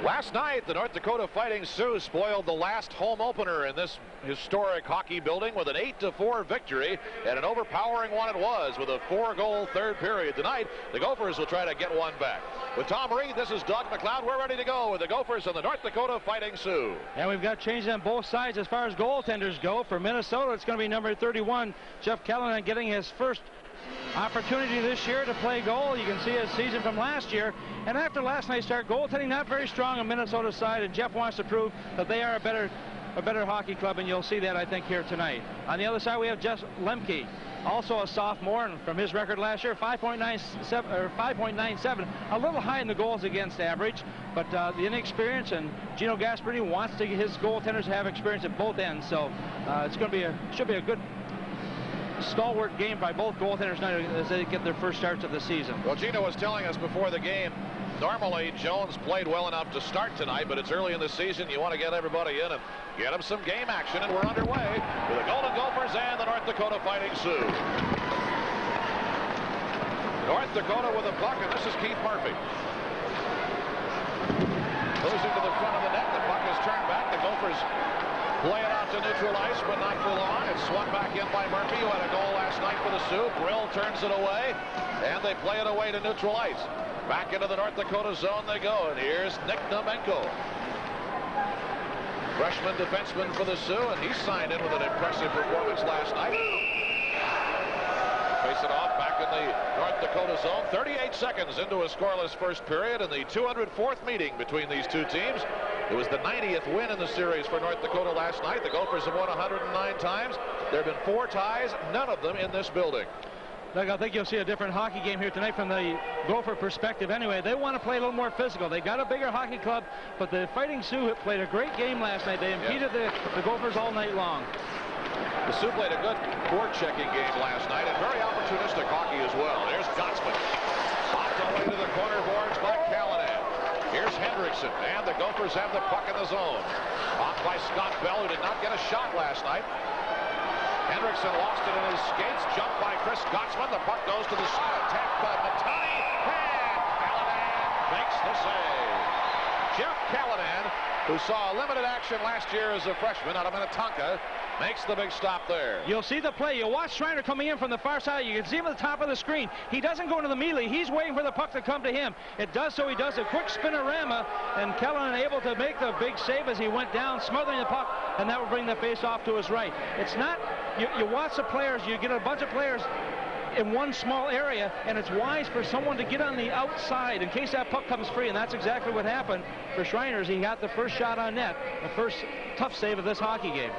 Last night, the North Dakota Fighting Sioux spoiled the last home opener in this historic hockey building with an 8-4 victory, and an overpowering one it was with a 4-goal third period. Tonight, the Gophers will try to get one back. With Tom Reed, this is Doug McLeod. We're ready to go with the Gophers and the North Dakota Fighting Sioux. And we've got changes on both sides as far as goaltenders go. For Minnesota, it's going to be number 31, Jeff Callahan, getting his first opportunity this year to play goal. You can see his season from last year. And after last night's start, goaltending not very strong on Minnesota's side, and Jeff wants to prove that they are a better hockey club, and you'll see that, I think, here tonight. On the other side, we have Jeff Lemke, also a sophomore, and from his record last year, 5.97, a little high in the goals against average, but the inexperience, and Gino Gasparini wants to get his goaltenders to have experience at both ends, so it's going to be should be a good stalwart game by both goaltenders tonight as they get their first starts of the season. Well, Gino was telling us before the game, normally Jones played well enough to start tonight, but it's early in the season. You want to get everybody in and get them some game action, and we're underway with the Golden Gophers and the North Dakota Fighting Sioux. North Dakota with a puck, and this is Keith Murphy. Losing to the front of the net, the puck is turned back. The Gophers play it out to neutral ice, but not for long. It's swung back in by Murphy, who had a goal last night for the Sioux. Brill turns it away, and they play it away to neutral ice. Back into the North Dakota zone they go, and here's Nick Nomenko. Freshman defenseman for the Sioux, and he signed in with an impressive performance last night. Face it off back in the North Dakota zone. 38 seconds into a scoreless first period in the 204th meeting between these two teams. It was the 90th win in the series for North Dakota last night. The Gophers have won 109 times. There have been 4 ties, none of them in this building. Doug, I think you'll see a different hockey game here tonight from the Gopher perspective anyway. They want to play a little more physical. They got a bigger hockey club, but the Fighting Sioux played a great game last night. They impeded the Gophers all night long. The Sioux played a good forechecking game last night, and very opportunistic hockey as well. There's Gottsman. Popped away to the corner boards by Callahan. Here's Hendrickson, and the Gophers have the puck in the zone. Off by Scott Bell, who did not get a shot last night. Hendrickson lost it in his skates, jumped by Chris Gottsman. The puck goes to the side attack by Matani, and Callahan makes the save. Jeff Callahan, who saw limited action last year as a freshman out of Minnetonka, makes the big stop there. You'll see the play. You'll watch Schreiner coming in from the far side. You can see him at the top of the screen. He doesn't go into the melee. He's waiting for the puck to come to him. It does so. He does a quick spinorama, and Callahan able to make the big save as he went down, smothering the puck, and that will bring the face off to his right. It's not, you watch the players, you get a bunch of players in one small area, and it's wise for someone to get on the outside in case that puck comes free, and that's exactly what happened for Schreiner. He got the first shot on net, the first tough save of this hockey game.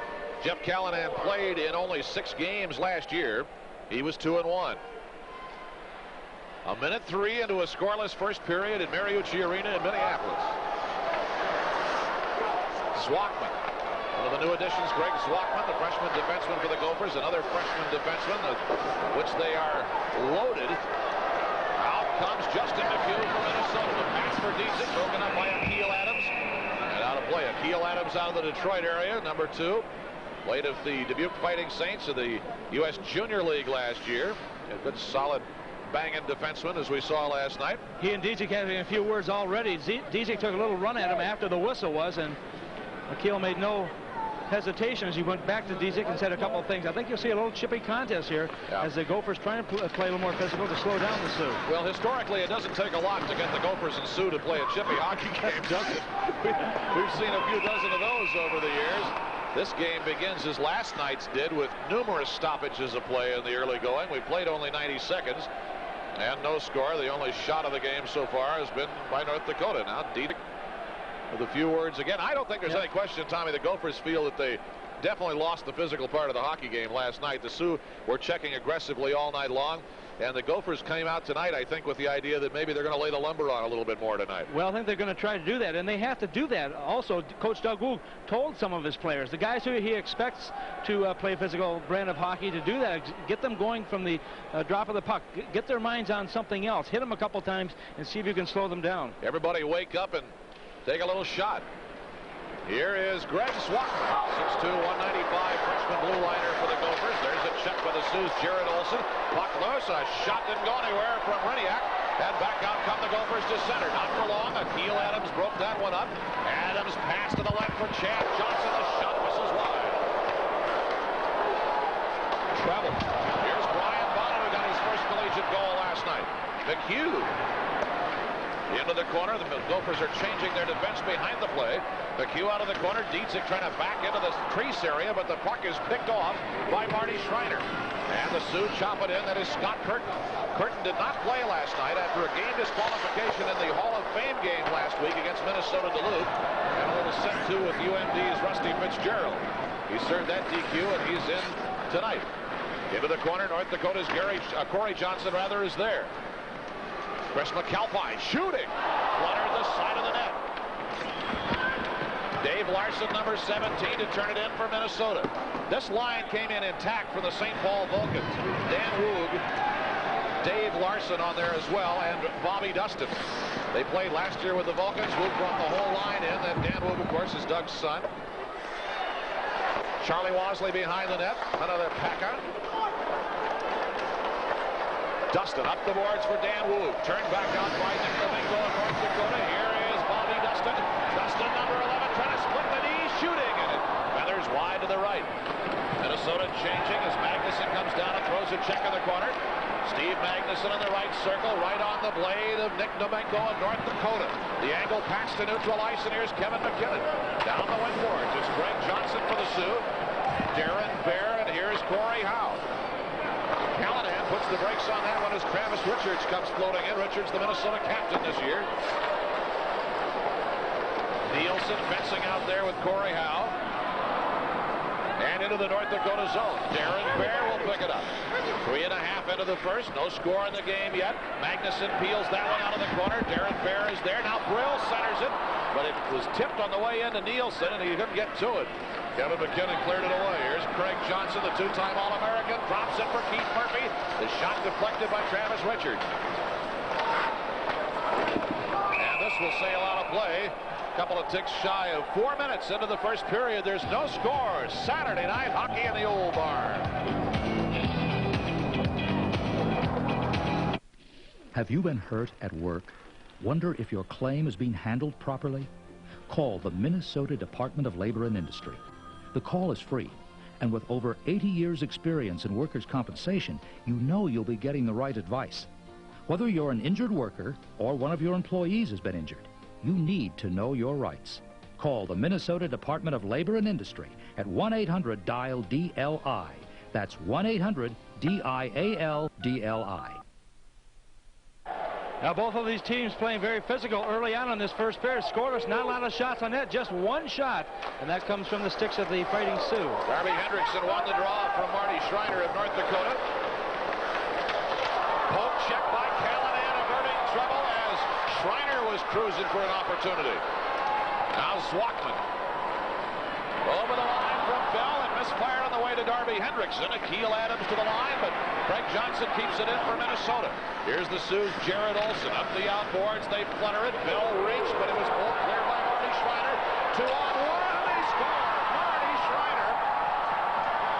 Jeff Callahan played in only 6 games last year. He was 2-1. A minute 3 into a scoreless first period at Mariucci Arena in Minneapolis. Zwackman, one of the new additions, Greg Zwackman, the freshman defenseman for the Gophers, another freshman defenseman, which they are loaded. Out comes Justin McHugh from Minnesota. The pass for Dietrich, broken up by Akeel Adams. And out of play, Akeel Adams out of the Detroit area, number 2. Played of the Dubuque Fighting Saints of the U.S. Junior League last year. A good, solid, banging defenseman, as we saw last night. He and Dietrich having a few words already. Dietrich took a little run at him after the whistle was, and Akeel made no hesitation as he went back to Dietrich and said a couple of things. I think you'll see a little chippy contest here as the Gophers trying to play a little more physical to slow down the Sioux. Well, historically, it doesn't take a lot to get the Gophers and Sioux to play a chippy hockey game, does it? We've seen a few dozen of those over the years. This game begins as last night's did, with numerous stoppages of play in the early going. We played only 90 seconds and no score. The only shot of the game so far has been by North Dakota. Now Dietrich with a few words again. I don't think there's any question, Tommy, the Gophers feel that they definitely lost the physical part of the hockey game last night. The Sioux were checking aggressively all night long, and the Gophers came out tonight, I think, with the idea that maybe they're going to lay the lumber on a little bit more tonight. Well, I think they're going to try to do that, and they have to do that. Also, Coach Doug Woog told some of his players, the guys who he expects to play a physical brand of hockey, to do that, get them going from the drop of the puck, get their minds on something else, hit them a couple times, and see if you can slow them down. Everybody wake up and take a little shot. Here is Greg Zwackman, 6'2", 195, freshman blue liner for the Gophers. There's a check by the Sioux, Jared Olson. Puck loose, a shot didn't go anywhere from Riniak. And back out come the Gophers to center. Not for long. Akeel Adams broke that one up. Adams pass to the left for Chad Johnson. The shot whistles wide. Treble. Here's Brian Bonner, who got his first collegiate goal last night. McHugh. Into the corner. The Gophers are changing their defense behind the play. McHugh out of the corner. Dietzig trying to back into the crease area, but the puck is picked off by Marty Schreiner. And the Sioux chop it in. That is Scott Curtin. Curtin did not play last night after a game disqualification in the Hall of Fame game last week against Minnesota Duluth. And a little set to with UND's Rusty Fitzgerald. He served that DQ, and he's in tonight. Into the corner. North Dakota's Corey Johnson is there. Chris McAlpine shooting. Fluttered the side of the net. Dave Larson, number 17, to turn it in for Minnesota. This line came in intact for the St. Paul Vulcans. Dan Woog, Dave Larson on there as well, and Bobby Dustin. They played last year with the Vulcans. Woog brought the whole line in. Then Dan Woog, of course, is Doug's son. Charlie Wasley behind the net. Another pack-out. Dustin up the boards for Dan Woog. Turned back out by Nick Domingo of North Dakota. Here is Bobby Dustin. Dustin, number 11, trying to split the knee, shooting, and it feathers wide to the right. Minnesota changing as Magnuson comes down and throws a check in the corner. Steve Magnuson in the right circle, right on the blade of Nick Domingo of North Dakota. The angle pass to neutral ice, and here's Kevin McKinnon. Down the wing boards. It's Greg Johnson for the Sioux. Darren Bear, and here's Corey Howe. Callahan puts the brakes on that one as Travis Richards comes floating in. Richards, the Minnesota captain this year. Nielsen fencing out there with Corey Howe. And into the North Dakota zone. Darren Bear will pick it up. 3.5 into the first. No score in the game yet. Magnuson peels that one out of the corner. Darren Bear is there. Now Brill centers it. But it was tipped on the way into Nielsen, and he couldn't get to it. Kevin McKinnon cleared it away. Here's Craig Johnson, the two-time All-American. Drops it for Keith Murphy. The shot deflected by Travis Richards. And this will sail out of play. A couple of ticks shy of 4 minutes into the first period. There's no score. Saturday night hockey in the Old Barn. Have you been hurt at work? Wonder if your claim is being handled properly? Call the Minnesota Department of Labor and Industry. The call is free, and with over 80 years' experience in workers' compensation, you know you'll be getting the right advice. Whether you're an injured worker or one of your employees has been injured, you need to know your rights. Call the Minnesota Department of Labor and Industry at 1-800-DIAL-DLI. That's 1-800-DIAL-DLI. Now both of these teams playing very physical early on in this first period. Scoreless, not a lot of shots on net, just one shot, and that comes from the sticks of the Fighting Sioux. Darby Hendrickson won the draw from Marty Schreiner of North Dakota. Poke check by Callahan, averting trouble as Schreiner was cruising for an opportunity. Now Zwackman. Over the line from Bell and misfired on the way to Darby Hendrickson. Akeel Adams to the line, but Craig Johnson keeps it in for Minnesota. Here's the Sioux, Jared Olson up the outboards. They flutter it. Bell reached, but it was pulled clear by Marty Schreiner. 2-on-1, and they score. Marty Schreiner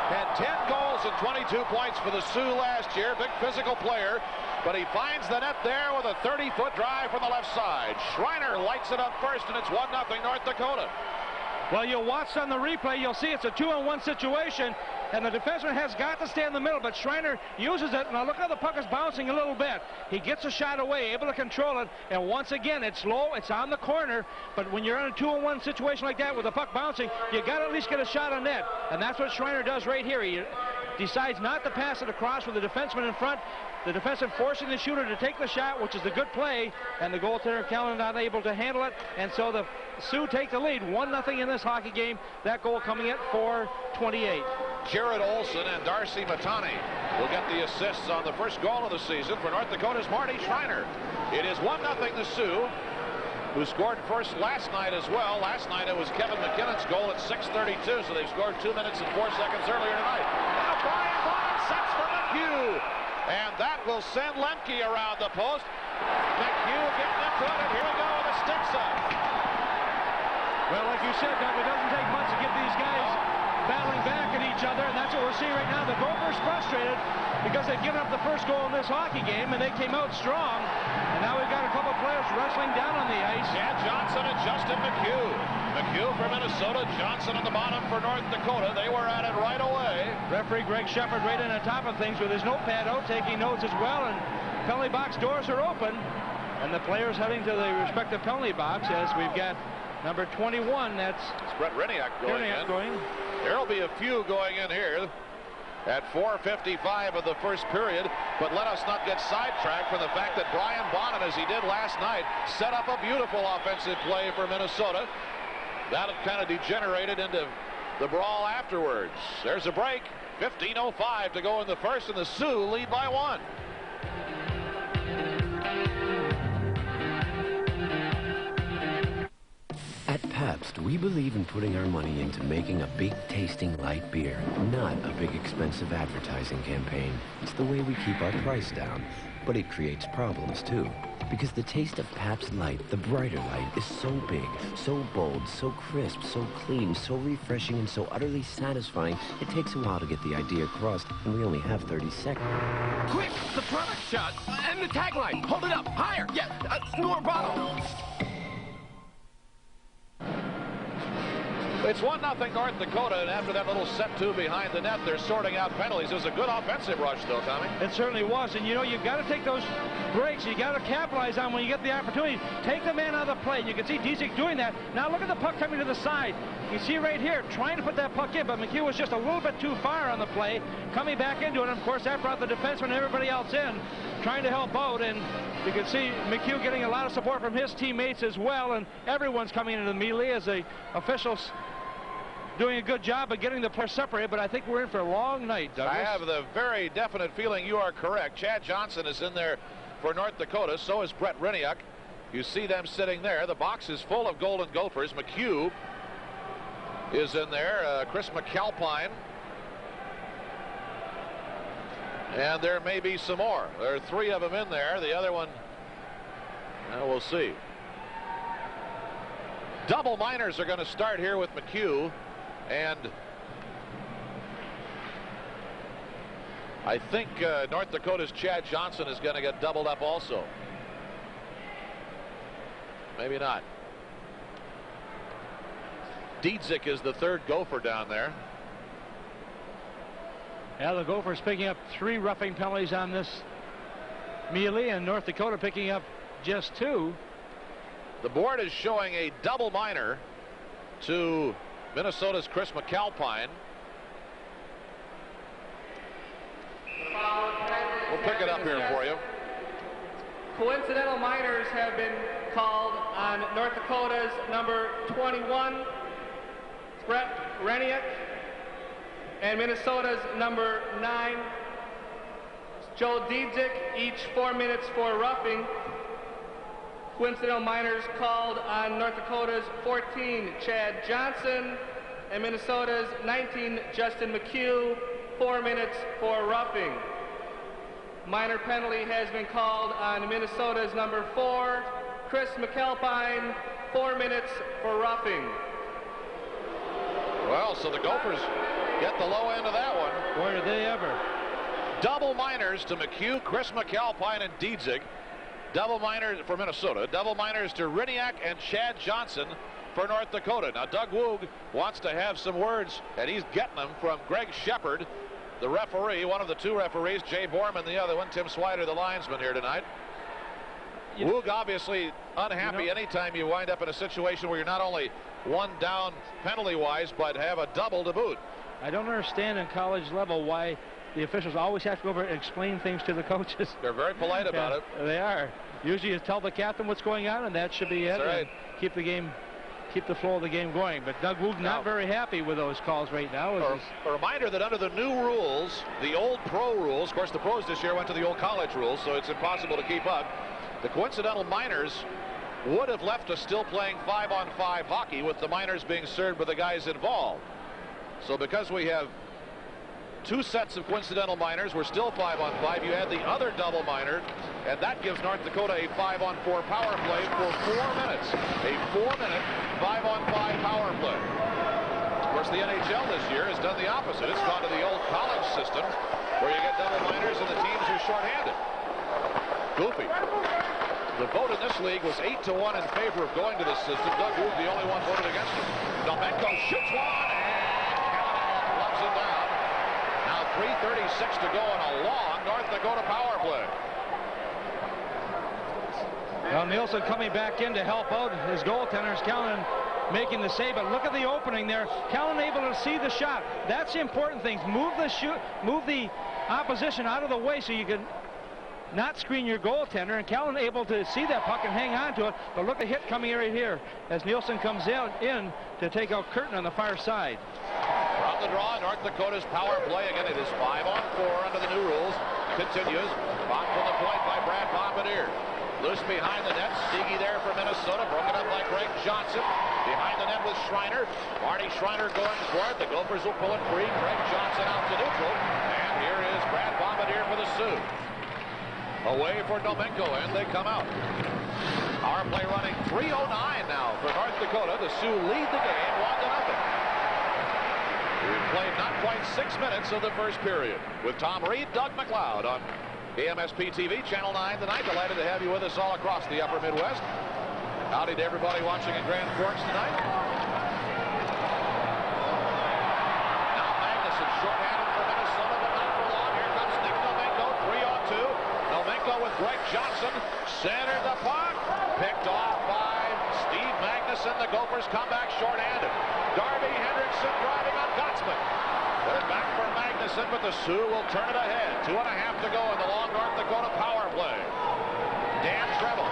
had 10 goals and 22 points for the Sioux last year. Big physical player, but he finds the net there with a 30-foot drive from the left side. Schreiner lights it up first, and it's 1-0 North Dakota. Well, you'll watch on the replay, you'll see it's a 2-on-1 situation, and the defenseman has got to stay in the middle, but Schreiner uses it. Now look how the puck is bouncing a little bit. He gets a shot away, able to control it, and once again, it's low, it's on the corner, but when you're in a 2-on-1 situation like that with the puck bouncing, you got to at least get a shot on net, and that's what Schreiner does right here. He decides not to pass it across with the defenseman in front. The defenseman forcing the shooter to take the shot, which is the good play, and the goaltender Callahan not able to handle it, and so the Sioux take the lead 1-0 in this hockey game. That goal coming at 4:28. Jared Olson and Darcy Matani will get the assists on the first goal of the season for North Dakota's Marty Schreiner. It is 1-0 the Sioux, who scored first last night as well. Last night it was Kevin McKinnon's goal at 6:32, so they've scored 2 minutes and 4 seconds earlier tonight. Now Brian Vaughn sets for McHugh, and that will send Lemke around the post. McHugh getting into it, and here we go with a stick side. Well, like you said, Doug, it doesn't take much to get these guys battling back at each other, and that's what we're seeing right now. The Gophers frustrated because they've given up the first goal in this hockey game, and they came out strong. And now we've got a couple players wrestling down on the ice. Chad Johnson and Justin McHugh. McHugh for Minnesota, Johnson on the bottom for North Dakota. They were at it right away. Referee Greg Shepard right on top of things with his notepad out, taking notes as well. And penalty box doors are open. And the players heading to the respective penalty box as we've got number 21. That's Brett Reniak going in. There'll be a few going in here at 4:55 of the first period, but let us not get sidetracked from the fact that Brian Bonnet, as he did last night, set up a beautiful offensive play for Minnesota. That kind of degenerated into the brawl afterwards. There's a break. 15:05 to go in the first, and the Sioux lead by 1. At Pabst, we believe in putting our money into making a big tasting light beer, not a big expensive advertising campaign. It's the way we keep our price down, but it creates problems too. Because the taste of Pabst Light, the brighter light, is so big, so bold, so crisp, so clean, so refreshing, and so utterly satisfying, it takes a while to get the idea across, and we only have 30 seconds. Quick, the product shot, and the tagline. Hold it up, higher, yeah, more bottle. It's 1-0 North Dakota, and after that little set two behind the net, they're sorting out penalties. It was a good offensive rush, though, Tommy. It certainly was, and you know, you've got to take those breaks. You got to capitalize on when you get the opportunity. Take the man out of the play. You can see Dzik doing that. Now look at the puck coming to the side. You see right here, trying to put that puck in, but McHugh was just a little bit too far on the play, coming back into it. And of course, that brought the defenseman and everybody else in, trying to help out. And you can see McHugh getting a lot of support from his teammates as well, and everyone's coming into the melee as the officials doing a good job of getting the players separated, but I think we're in for a long night, Douglas. I have the very definite feeling you are correct. Chad Johnson is in there for North Dakota. So is Brett Reniak. You see them sitting there. The box is full of Golden Gophers. McHugh is in there. Chris McAlpine. And there may be some more. There are 3 of them in there. The other one, we'll see. Double minors are going to start here with McHugh. And I think North Dakota's Chad Johnson is going to get doubled up also. Maybe not. Dzik is the 3rd Gopher down there. Yeah, the Gophers picking up 3 roughing penalties on this melee, and North Dakota picking up just 2. The board is showing a double minor to Minnesota's Chris McAlpine. We'll pick it up here for you. Coincidental minors have been called on North Dakota's number 21, Brett Reniak, and Minnesota's number 9, Joe Dzik, each 4 minutes for roughing. Coincidental minors called on North Dakota's 14, Chad Johnson, and Minnesota's 19, Justin McHugh, 4 minutes for roughing. Minor penalty has been called on Minnesota's number 4, Chris McAlpine, 4 minutes for roughing. Well, so the Gophers get the low end of that one. Boy, did they ever. Double minors to McHugh, Chris McAlpine, and Dzik. Double minors for Minnesota. Double minors to Reniak and Chad Johnson for North Dakota. Now, Doug Woog wants to have some words, and he's getting them from Greg Shepard, the referee, one of the 2 referees, Jay Borman, the other one, Tim Swider, the linesman here tonight. Woog obviously unhappy anytime you wind up in a situation where you're not only 1 down penalty-wise, but have a double to boot. I don't understand in college level why the officials always have to go over and explain things to the coaches. They're very polite about it. They are. Usually you tell the captain what's going on, and that should be it. That's right. Keep the flow of the game going. But Doug Woog not very happy with those calls right now. A reminder that under the new rules, the old pro rules, of course the pros this year went to the old college rules, so it's impossible to keep up. The coincidental minors would have left us still playing 5-on-5 hockey with the minors being served by the guys involved. So because we have 2 sets of coincidental minors, we're still 5-on-5. You add the other double minor, and that gives North Dakota a 5-on-4 power play for 4 minutes. A 4-minute 5-on-5 power play. Of course, the NHL this year has done the opposite. It's gone to the old college system where you get double minors and the teams are shorthanded. Goofy. The vote in this league was 8-1 in favor of going to this system. Doug Wood, the only one voted against it. Domenko shoots one, and Callahan loves it down. Now 3:36 to go in a long North Dakota power play. Well, Nielsen coming back in to help out his goaltenders. Callahan making the save, but look at the opening there. Callahan able to see the shot. That's the important thing. Move the opposition out of the way so you can not screen your goaltender, and Callahan able to see that puck and hang on to it. But look at the hit coming right here as Nielsen comes in to take out Curtin on the far side. From the draw, North Dakota's power play. Again, it is 5-on-4 under the new rules. Continues. Bought from the point by Brad Bombardier. Loose behind the net. Stiggy there for Minnesota. Broken up by Greg Johnson. Behind the net with Schreiner. Marty Schreiner going for it. The Gophers will pull it free. Greg Johnson out to neutral. And here is Brad Bombardier for the Sioux. Away for Domenko, and they come out. Power play running 3:09 now for North Dakota. The Sioux lead the game 1-0. We've played not quite 6 minutes of the first period. With Tom Reed, Doug McLeod on AMSP TV, Channel 9 tonight. Delighted to have you with us all across the upper Midwest. Howdy to everybody watching in Grand Forks tonight. Now Magnuson shorthanded for Minnesota, but not for long. Here comes Nick Domenko, 3-on-2. Domenko with Greg Johnson. Centered the puck. Picked off by Steve Magnuson. The Gophers come back shorthanded. Darby Hendrickson driving on Gottsman. Put it back for Magnuson, but the Sioux will turn it ahead. 2.5 to go in the long North Dakota power play. Dan Treble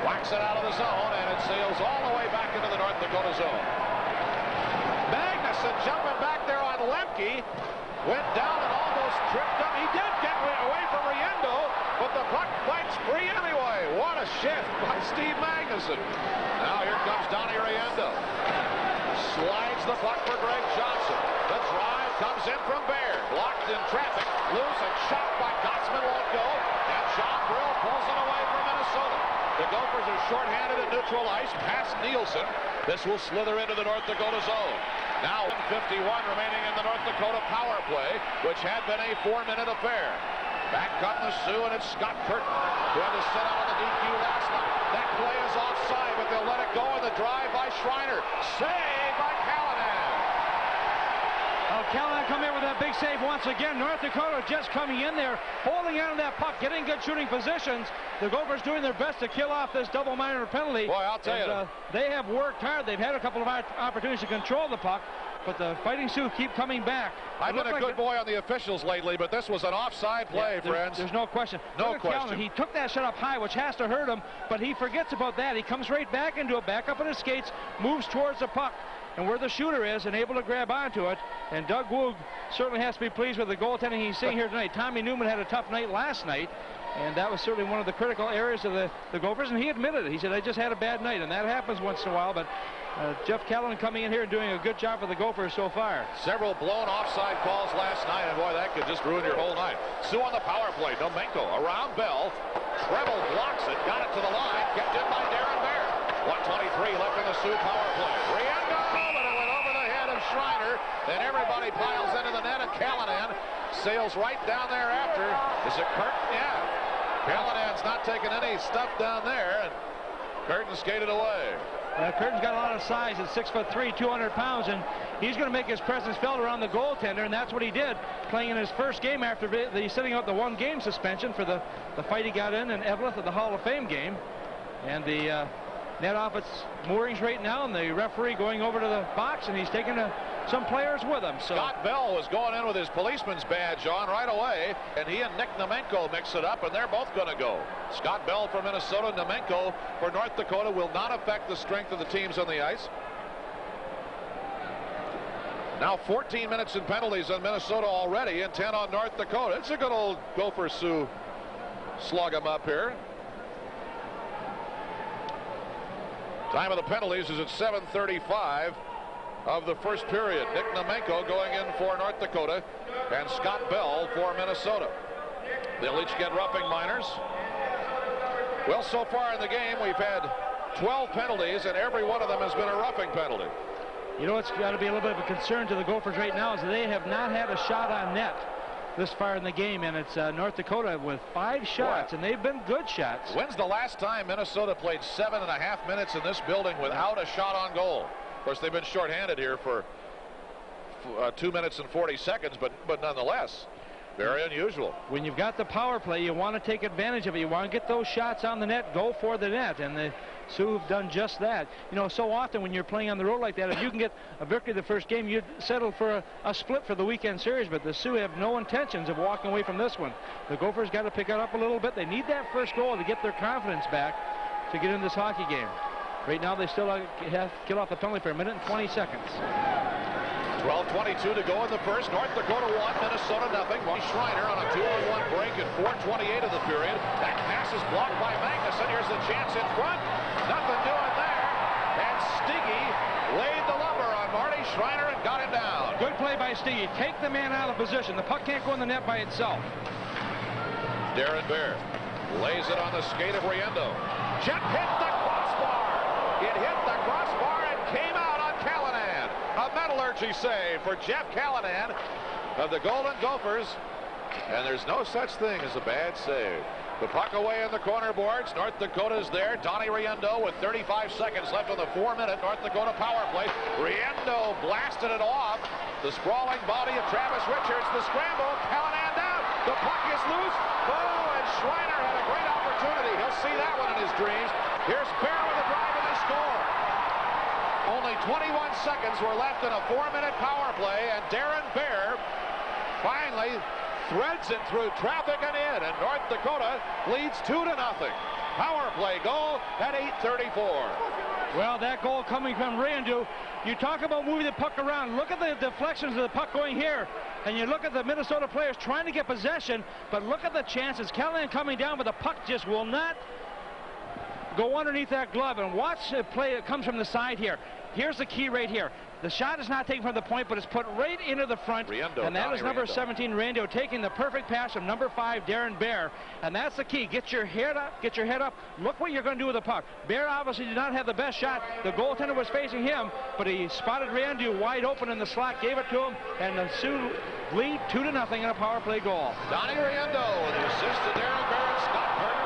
whacks it out of the zone, and it sails all the way back into the North Dakota zone. Magnuson jumping back there on Lemke. Went down and almost tripped up. He did get away from Riendo, but the puck fights free anyway. What a shift by Steve Magnuson. Now here comes Donnie Riendo. Slides the puck for Greg Johnson. The drive comes in from Baird. Blocked in traffic. Loose and shot by Gottsman won't go. And John Brill pulls it away from Minnesota. The Gophers are shorthanded at neutral ice past Nielsen. This will slither into the North Dakota zone. Now 51 remaining in the North Dakota power play, which had been a 4-minute affair. Back come the Sioux, and it's Scott Curtin who had to sit out on the DQ last night. That play is offside, but they'll let it go in the drive by Schreiner. Save by Callahan. Oh, Callahan come in with that big save once again. North Dakota just coming in there, holding on to that puck, getting good shooting positions. The Gophers doing their best to kill off this double minor penalty. Boy, I'll tell you. They have worked hard. They've had a couple of opportunities to control the puck, but the Fighting Sioux keep coming back. I've been a good boy on the officials lately, but this was an offside play, friends. There's no question. No question. Callahan, he took that shot up high, which has to hurt him, but he forgets about that. He comes right back into it, back up on his skates, moves towards the puck, and where the shooter is, and able to grab onto it. And Doug Woog certainly has to be pleased with the goaltending he's seeing here tonight. Tommy Newman had a tough night last night, and that was certainly one of the critical areas of the Gophers, and he admitted it. He said, I just had a bad night, and that happens once in a while, but Jeff Callahan coming in here and doing a good job for the Gophers so far. Several blown offside calls last night, and boy, that could just ruin your whole night. Sioux on the power play. Domenko around Bell. Treble blocks it, got it to the line, kept in by Darren Baird. 1:23 left in the Sioux power play. Riendo, but it went over the head of Schreiner. Then everybody piles into the net, and Callahan sails right down there after. Is it Curtin? Yeah. Callahan's not taking any stuff down there, and Curtin skated away. Curtin's got a lot of size at 6'3", 200 pounds, and he's going to make his presence felt around the goaltender, and that's what he did, playing in his first game after sitting out the one-game suspension for the fight he got in Eveleth at the Hall of Fame game. And the net off its moorings right now, and the referee going over to the box, and he's taking some players with him. So Scott Bell was going in with his policeman's badge on right away, and he and Nick Domenko mix it up, and they're both going to go. Scott Bell for Minnesota, Domenko for North Dakota. Will not affect the strength of the teams on the ice. Now 14 minutes in penalties on Minnesota already, and 10 on North Dakota. It's a good old Gopher Sioux slug 'em up here. Time of the penalties is at 7:35 of the first period. Nick Domenko going in for North Dakota, and Scott Bell for Minnesota. They'll each get roughing minors. Well, so far in the game, we've had 12 penalties, and every one of them has been a roughing penalty. You know, it's got to be a little bit of a concern to the Gophers right now is that they have not had a shot on net this far in the game, and it's North Dakota with 5 shots, and they've been good shots. When's the last time Minnesota played 7.5 minutes in this building without a shot on goal? Of course, they've been shorthanded here for 2 minutes and 40 seconds, but nonetheless, very unusual. When you've got the power play, you want to take advantage of it. You want to get those shots on the net, go for the net, and the Sioux have done just that. You know, so often when you're playing on the road like that, if you can get a victory the first game, you'd settle for a split for the weekend series, but the Sioux have no intentions of walking away from this one. The Gophers got to pick it up a little bit. They need that first goal to get their confidence back to get in this hockey game. Right now, they still have to get off the penalty for 1 minute and 20 seconds. 12:22 to go in the first. North Dakota 1, Minnesota nothing. Schreiner on a 2-on-1 break at 4:28 of the period. That pass is blocked by Magnuson. Here's the chance in front. Nothing doing there. And Stiggy laid the lumber on Marty Schreiner and got him down. Good play by Stiggy. Take the man out of position. The puck can't go in the net by itself. Darren Bear lays it on the skate of Riendo. Jeff hit the crossbar. It hit the crossbar and came out on Callanan. A metallurgy save for Jeff Callanan of the Golden Gophers. And there's no such thing as a bad save. The puck away in the corner boards. North Dakota's there. Donnie Riendo with 35 seconds left on the 4-minute North Dakota power play. Riendo blasted it off. The sprawling body of Travis Richards. The scramble. Callanan down. The puck is loose. Oh, and Schreiner had a great opportunity. He'll see that one in his dreams. Here's Bear with a drive and they score. Only 21 seconds were left in a 4-minute power play, and Darren Bear finally threads it through traffic and in, and North Dakota leads 2-0. Power play goal at 8:34. Well, that goal coming from Riendo. You talk about moving the puck around. Look at the deflections of the puck going here, and you look at the Minnesota players trying to get possession, but look at the chances. Callahan coming down, but the puck just will not go underneath that glove. And watch the play that comes from the side here. Here's the key right here. The shot is not taken from the point, but it's put right into the front. Riendo, and that is number 17, Riendo, taking the perfect pass from number 5, Darren Bear. And that's the key. Get your head up. Get your head up. Look what you're going to do with the puck. Bear obviously did not have the best shot. The goaltender was facing him, but he spotted Riendo wide open in the slot, gave it to him, and the Sioux lead 2-0 in a power play goal. Donnie Riendo with the assist to Darren Bear and Scott Carter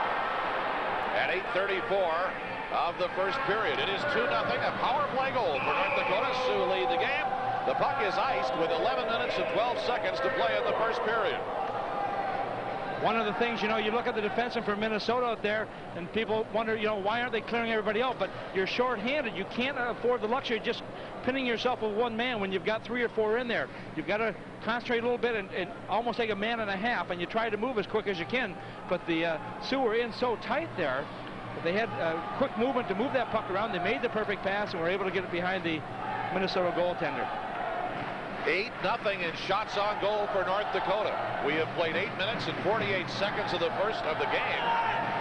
at 8:34 of the first period. It is 2-0, a power play goal for North Dakota. Sioux lead the game. The puck is iced with 11 minutes and 12 seconds to play in the first period. One of the things, you know, you look at the defenseman for Minnesota out there, and people wonder, you know, why aren't they clearing everybody out? But you're short-handed. You can't afford the luxury of just pinning yourself with one man when you've got 3 or 4 in there. You've got to concentrate a little bit and almost take a man and a half, and you try to move as quick as you can. But the Sioux were in so tight there. They had a quick movement to move that puck around. They made the perfect pass and were able to get it behind the Minnesota goaltender. 8-0 in shots on goal for North Dakota. We have played 8 minutes and 48 seconds of the first of the game,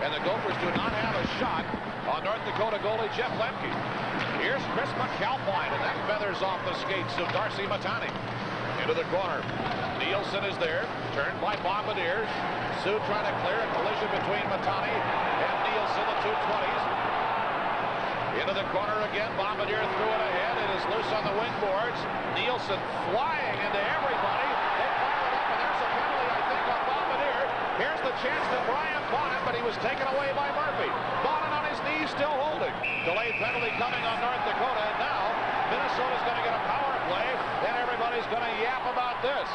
and the Gophers do not have a shot on North Dakota goalie Jeff Lemke. Here's Chris McAlpine, and that feathers off the skates of Darcy Matani. Into the corner. Nielsen is there, turned by Bombardier. Sioux trying to clear a collision between Matani and Nielsen, the 220s. Into the corner again. Bombardier threw it ahead. It is loose on the wing boards. Nielsen flying into everybody. They fire it up, and there's a penalty, I think, on Bombardier. Here's the chance to Brian Bonnet, but he was taken away by Murphy. Bonnet on his knees, still holding. Delayed penalty coming on North Dakota, and now Minnesota's going to get a power play, and everybody's going to yap about this.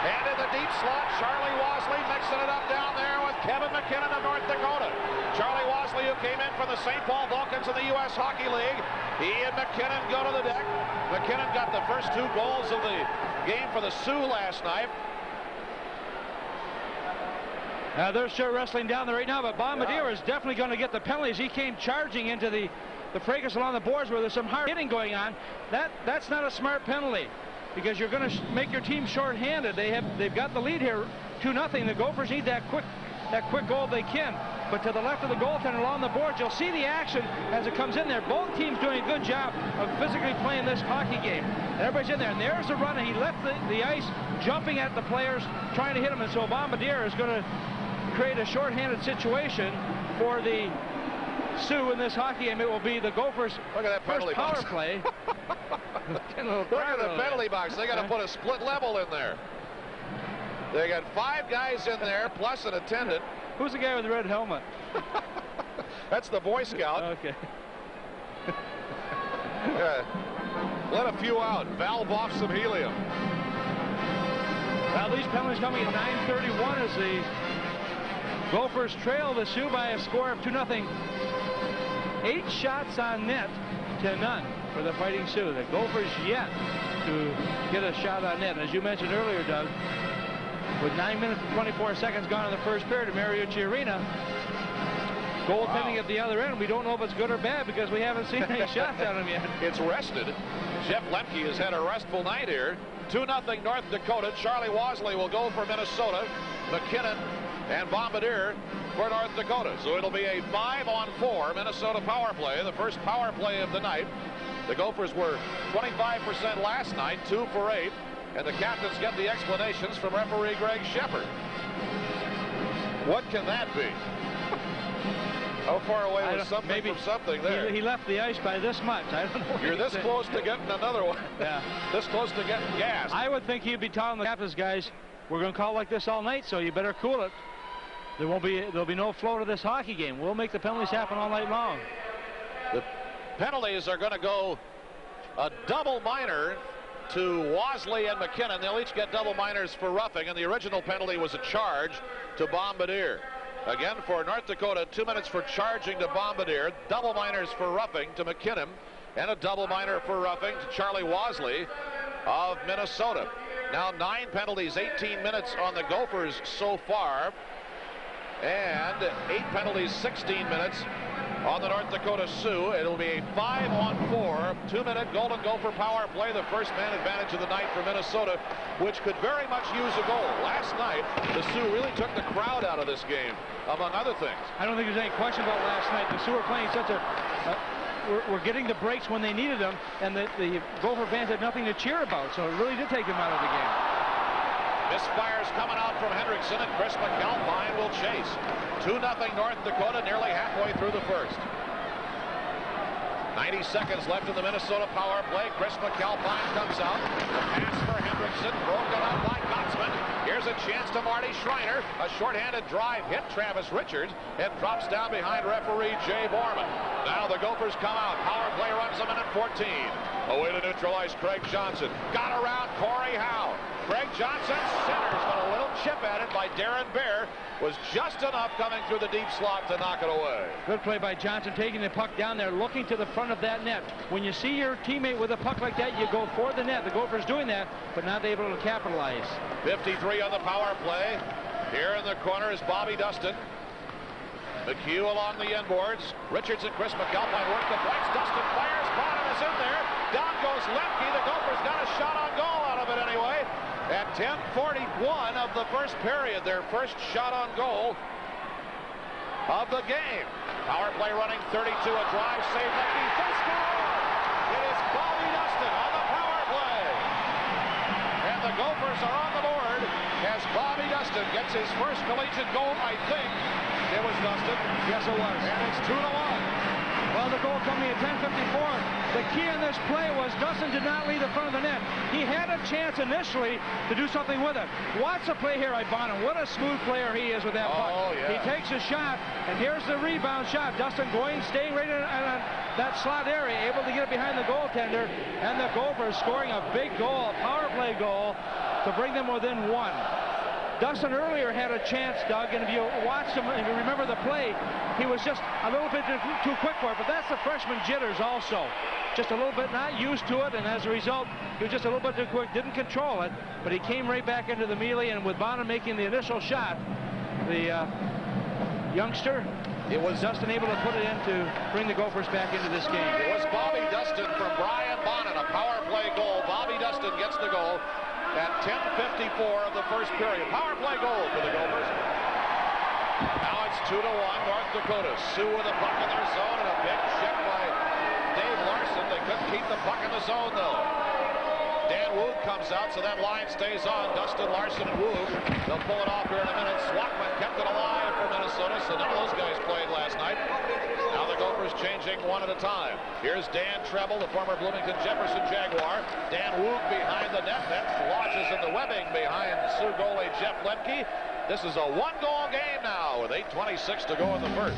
And in the deep slot, Charlie Wasley mixing it up down there with Kevin McKinnon of North Dakota. Charlie Wasley, who came in from the St. Paul Vulcans in the U.S. Hockey League. He and McKinnon go to the deck. McKinnon got the first 2 goals of the game for the Sioux last night. They're sure wrestling down there right now, but Bombardier is definitely going to get the penalties. He came charging into the fracas along the boards where there's some hard hitting going on. That's not a smart penalty, because you're going to make your team short-handed. They've got the lead here, 2-0. The Gophers need that quick goal they can. But to the left of the goaltender along the boards, you'll see the action as it comes in there. Both teams doing a good job of physically playing this hockey game. And everybody's in there, and there's the run, and he left the ice jumping at the players, trying to hit them. And so Bombardier is going to create a short-handed situation for the Sioux in this hockey game. It will be the Gophers' Look at that first penalty power box. play. Look at the penalty box. They got to put a split level in there. They got 5 guys in there, plus an attendant. Who's the guy with the red helmet? That's the Boy Scout. Okay. Yeah. Let a few out. Valve off some helium. Well, these penalties coming at 9:31 as the Gophers trail the Sioux by a score of 2-0. 8 shots on net to none for the Fighting Sioux. The Gophers yet to get a shot on net. As you mentioned earlier, Doug, with 9 minutes and 24 seconds gone in the first period at Mariucci Arena, goaltending at the other end, we don't know if it's good or bad because we haven't seen any shots on him yet. It's rested. Jeff Lemke has had a restful night here. 2-0 North Dakota. Charlie Wasley will go for Minnesota. McKinnon and Bombardier for North Dakota. So it'll be a 5-on-4 Minnesota power play, the first power play of the night. The Gophers were 25% last night, 2 for 8. And the captains get the explanations from referee Greg Shepard. What can that be? How far away was something from something there? He left the ice by this much. I don't know. You're this close to getting another one. Yeah. This close to getting gas. I would think he'd be telling the captains, guys, we're going to call like this all night, so you better cool it. There'll be no flow to this hockey game. We'll make the penalties happen all night long. The penalties are going to go a double minor to Wasley and McKinnon. They'll each get double minors for roughing, and the original penalty was a charge to Bombardier. Again, for North Dakota, 2 minutes for charging to Bombardier, double minors for roughing to McKinnon, and a double minor for roughing to Charlie Wasley of Minnesota. Now 9 penalties, 18 minutes on the Gophers so far, and 8 penalties, 16 minutes on the North Dakota Sioux. It'll be a 5-on-4, 2-minute Golden Gopher power play. The first man advantage of the night for Minnesota, which could very much use a goal. Last night, the Sioux really took the crowd out of this game, among other things. I don't think there's any question about last night. The Sioux were playing such a... we're getting the breaks when they needed them, and the Gopher fans had nothing to cheer about, so it really did take them out of the game. Misfires coming out from Hendrickson, and Chris McAlpine will chase. 2-0 North Dakota, nearly halfway through the first. 90 seconds left in the Minnesota power play. Chris McAlpine comes out. The pass for Hendrickson, broken up by Gotzman. Here's a chance to Marty Schreiner. A shorthanded drive hit Travis Richards and drops down behind referee Jay Borman. Now the Gophers come out. Power play runs a minute 14. Away to neutralize Craig Johnson. Got around Corey Howe. Craig Johnson centers, but a little chip at it by Darren Bear was just enough coming through the deep slot to knock it away. Good play by Johnson, taking the puck down there, looking to the front of that net. When you see your teammate with a puck like that, you go for the net. The Gophers doing that, but not able to capitalize. 53 on the power play. Here in the corner is Bobby Dustin. McHugh along the end boards. Richards and Chris McAlpine work the points. Dustin fires. Bonham is in there. Down goes Lemke. The Gophers got a shot on goal out of it anyway. At 10:41 of the first period, their first shot on goal of the game. Power play running 32, a drive, save Lemke, first goal! It is Bobby Dustin on the power play. And the Gophers are on the board as Bobby Dustin gets his first collegiate goal, I think. It was Dustin. Yes, it was. And it's 2-1. Well, the goal coming at 10:54. The key in this play was Dustin did not leave the front of the net. He had a chance initially to do something with it. Watch the play here, Bonham. What a smooth player he is with that puck. Yeah. He takes a shot, and here's the rebound shot. Dustin staying right in that slot area, able to get it behind the goaltender, and the Gophers scoring a big goal, a power play goal, to bring them within 1. Dustin earlier had a chance, Doug, and if you watched him and you remember the play, he was just a little bit too quick for it, but that's the freshman jitters also. Just a little bit not used to it, and as a result, he was just a little bit too quick, didn't control it, but he came right back into the melee, and with Bonham making the initial shot, the youngster, it was Dustin able to put it in to bring the Gophers back into this game. It was Bobby Dustin from Brian Bonham, a power play goal. Bobby Dustin gets the goal at 10:54 of the first period. Power play goal for the Gophers. Now it's 2-1 North Dakota. Sioux with a puck in their zone and a big check by Dave Larson. They couldn't keep the puck in the zone though. Dan Woog comes out, so that line stays on. Dustin, Larson, and Woog. They'll pull it off here in a minute. Swatman kept it alive for Minnesota, so none of those guys played last night. Now the Gophers Gophers changing one at a time. Here's Dan Treble, the former Bloomington Jefferson Jaguar. Dan Woog behind the net. That lodges in the webbing behind Sioux goalie Jeff Lemke. This is a one-goal game now with 8:26 to go in the first.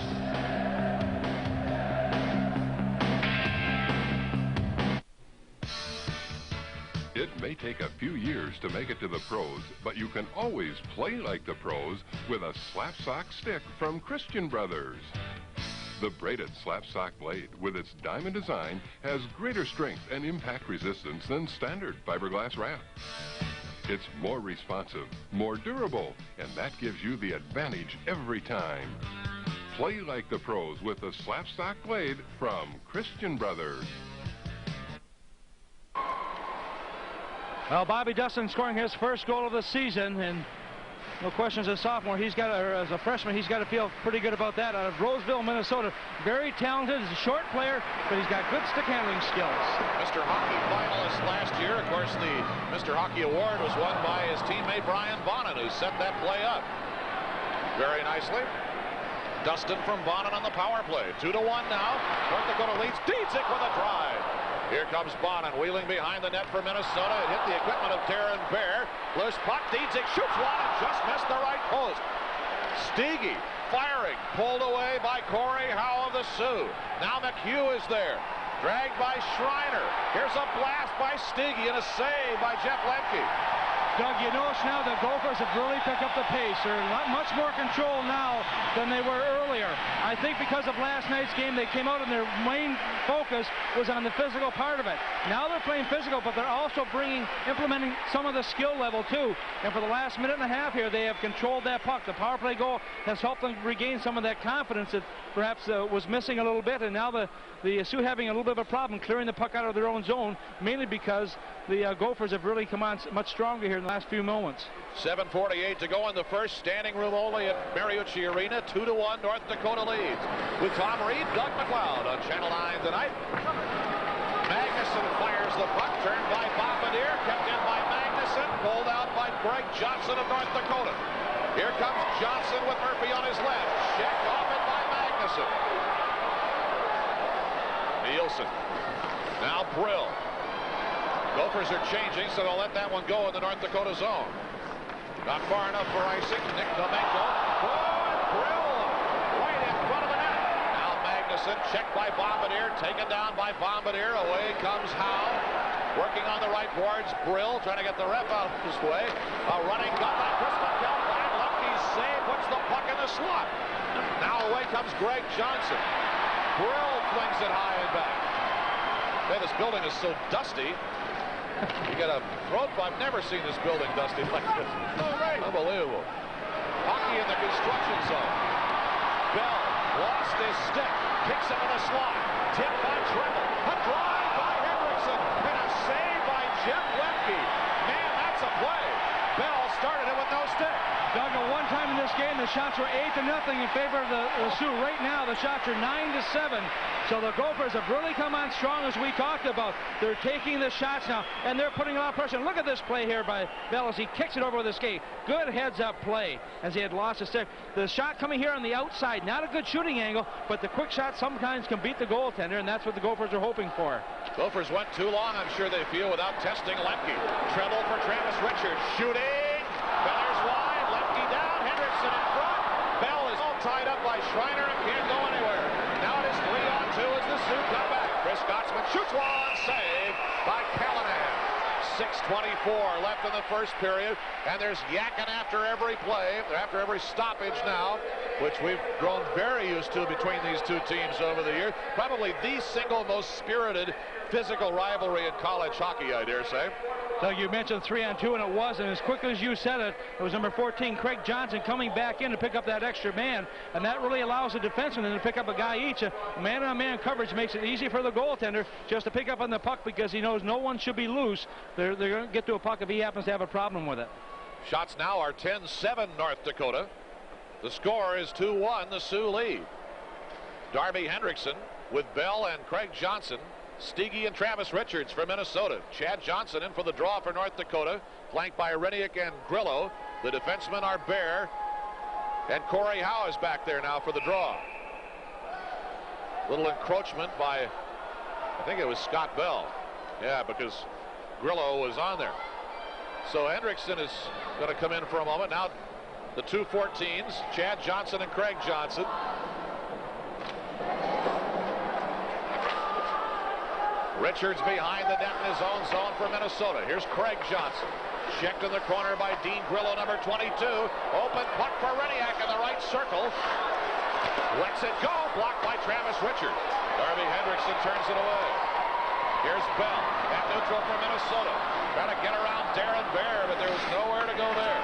It may take a few years to make it to the pros, but you can always play like the pros with a slap sock stick from Christian Brothers. The braided slap sock blade with its diamond design has greater strength and impact resistance than standard fiberglass wrap. It's more responsive, more durable, and that gives you the advantage every time. Play like the pros with the slap sock blade from Christian Brothers. Well, Bobby Dustin scoring his first goal of the season, and no question as a sophomore, as a freshman, he's got to feel pretty good about that. Out of Roseville, Minnesota, very talented. He's a short player, but he's got good stick handling skills. Mr. Hockey finalist last year. Of course, the Mr. Hockey award was won by his teammate Brian Bonin, who set that play up very nicely. Dustin from Bonin on the power play. 2-1 now. North Dakota leads. Dietzick with a drive. Here comes Bonin wheeling behind the net for Minnesota. It hit the equipment of Darren Bear. Loose puck. Dietzick shoots one and just missed the right post. Steege firing. Pulled away by Corey Howe of the Sioux. Now McHugh is there. Dragged by Schreiner. Here's a blast by Steege and a save by Jeff Lemke. Doug, you notice now the Gophers have really picked up the pace. They're not much more control now than they were earlier. I think because of last night's game, they came out and their main focus was on the physical part of it. Now they're playing physical, but they're also implementing some of the skill level too. And for the last minute and a half here, they have controlled that puck. The power play goal has helped them regain some of that confidence that perhaps was missing a little bit. And now the Sioux having a little bit of a problem clearing the puck out of their own zone, mainly because the Gophers have really come on much stronger here in the last few moments. 7:48 to go in the first. Standing room only at Mariucci Arena. 2-1 North Dakota leads. With Tom Reed, Doug McLeod on Channel 9 tonight. Magnuson fires the puck. Turned by Bombardier. Kept in by Magnuson. Pulled out by Greg Johnson of North Dakota. Here comes Johnson with Murphy on his left. Checked off it by Magnuson. Nielsen. Now Brill. Gophers are changing, so they'll let that one go in the North Dakota zone. Not far enough for icing. Nick Domenko. Brill right in front of the net. Now Magnuson checked by Bombardier. Taken down by Bombardier. Away comes Howe. Working on the right boards. Brill trying to get the ref out of his way. A running gun by Chris McElvine. Lemke's save puts the puck in the slot. Now away comes Greg Johnson. Brill flings it high and back. Man, this building is so dusty. You got a throat. I've never seen this building dusty like this. Unbelievable. Hockey in the construction zone. Bell lost his stick. Kicks it in the slot. Tipped by Treble. A drive by Hendrickson. And a save by Jeff Lemke. Man, that's a play. Bell started it with no stick. Doug, at one time in this game, the shots were 8-0 in favor of the Sioux. Right now, the shots are 9-7. So the Gophers have really come on strong, as we talked about. They're taking the shots now, and they're putting a lot of pressure. Look at this play here by Bell as he kicks it over with his skate. Good heads-up play as he had lost his stick. The shot coming here on the outside, not a good shooting angle, but the quick shot sometimes can beat the goaltender, and that's what the Gophers are hoping for. Gophers went too long, I'm sure they feel, without testing Lemke. Treble for Travis Richards. Shooting. Beller's wide. Lemke down. Hendrickson in front. Bell is all tied up by Schreiner and can't go anywhere. Now it is 3-on-2 as the Sioux come back. Chris Gottsman shoots one. Save by Callahan. 6:24 left in the first period, and there's yakking after every play, after every stoppage now, which we've grown very used to between these two teams over the years. Probably the single most spirited physical rivalry in college hockey, I dare say. Doug, you mentioned 3-on-2, and it was, and as quickly as you said it, it was number 14, Craig Johnson, coming back in to pick up that extra man, and that really allows the defenseman to pick up a guy each. A man-on-man coverage makes it easy for the goaltender just to pick up on the puck because he knows no one should be loose. They're going to get to a puck if he happens to have a problem with it. Shots now are 10-7 North Dakota. The score is 2-1, the Sioux lead. Darby Hendrickson with Bell and Craig Johnson. Steege and Travis Richards for Minnesota. Chad Johnson in for the draw for North Dakota, flanked by Reniak and Grillo. The defensemen are Bear, and Corey Howe is back there now for the draw. Little encroachment by, I think it was Scott Bell. Yeah, because Grillo was on there. So Hendrickson is going to come in for a moment. Now the two 14s, Chad Johnson and Craig Johnson. Richards behind the net in his own zone for Minnesota. Here's Craig Johnson. Checked in the corner by Dean Grillo, number 22. Open puck for Reniak in the right circle. Lets it go. Blocked by Travis Richards. Darby Hendrickson turns it away. Here's Bell at neutral for Minnesota. Trying to get around Darren Bear, but there was nowhere to go there.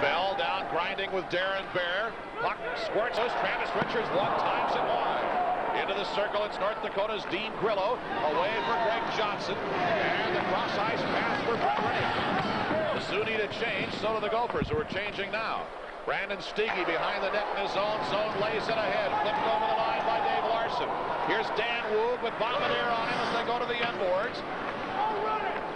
Bell down, grinding with Darren Bear. Puck squirts those. Travis Richards one times it wide. Into the circle, it's North Dakota's Dean Grillo. Away for Greg Johnson. And the cross-ice pass for Brett Reniak. The Sioux need a change, so do the Gophers, who are changing now. Brandon Steege behind the net in his own zone, lays it ahead. Flipped over the line by Dave Larson. Here's Dan Woog with Bombardier on him as they go to the end boards.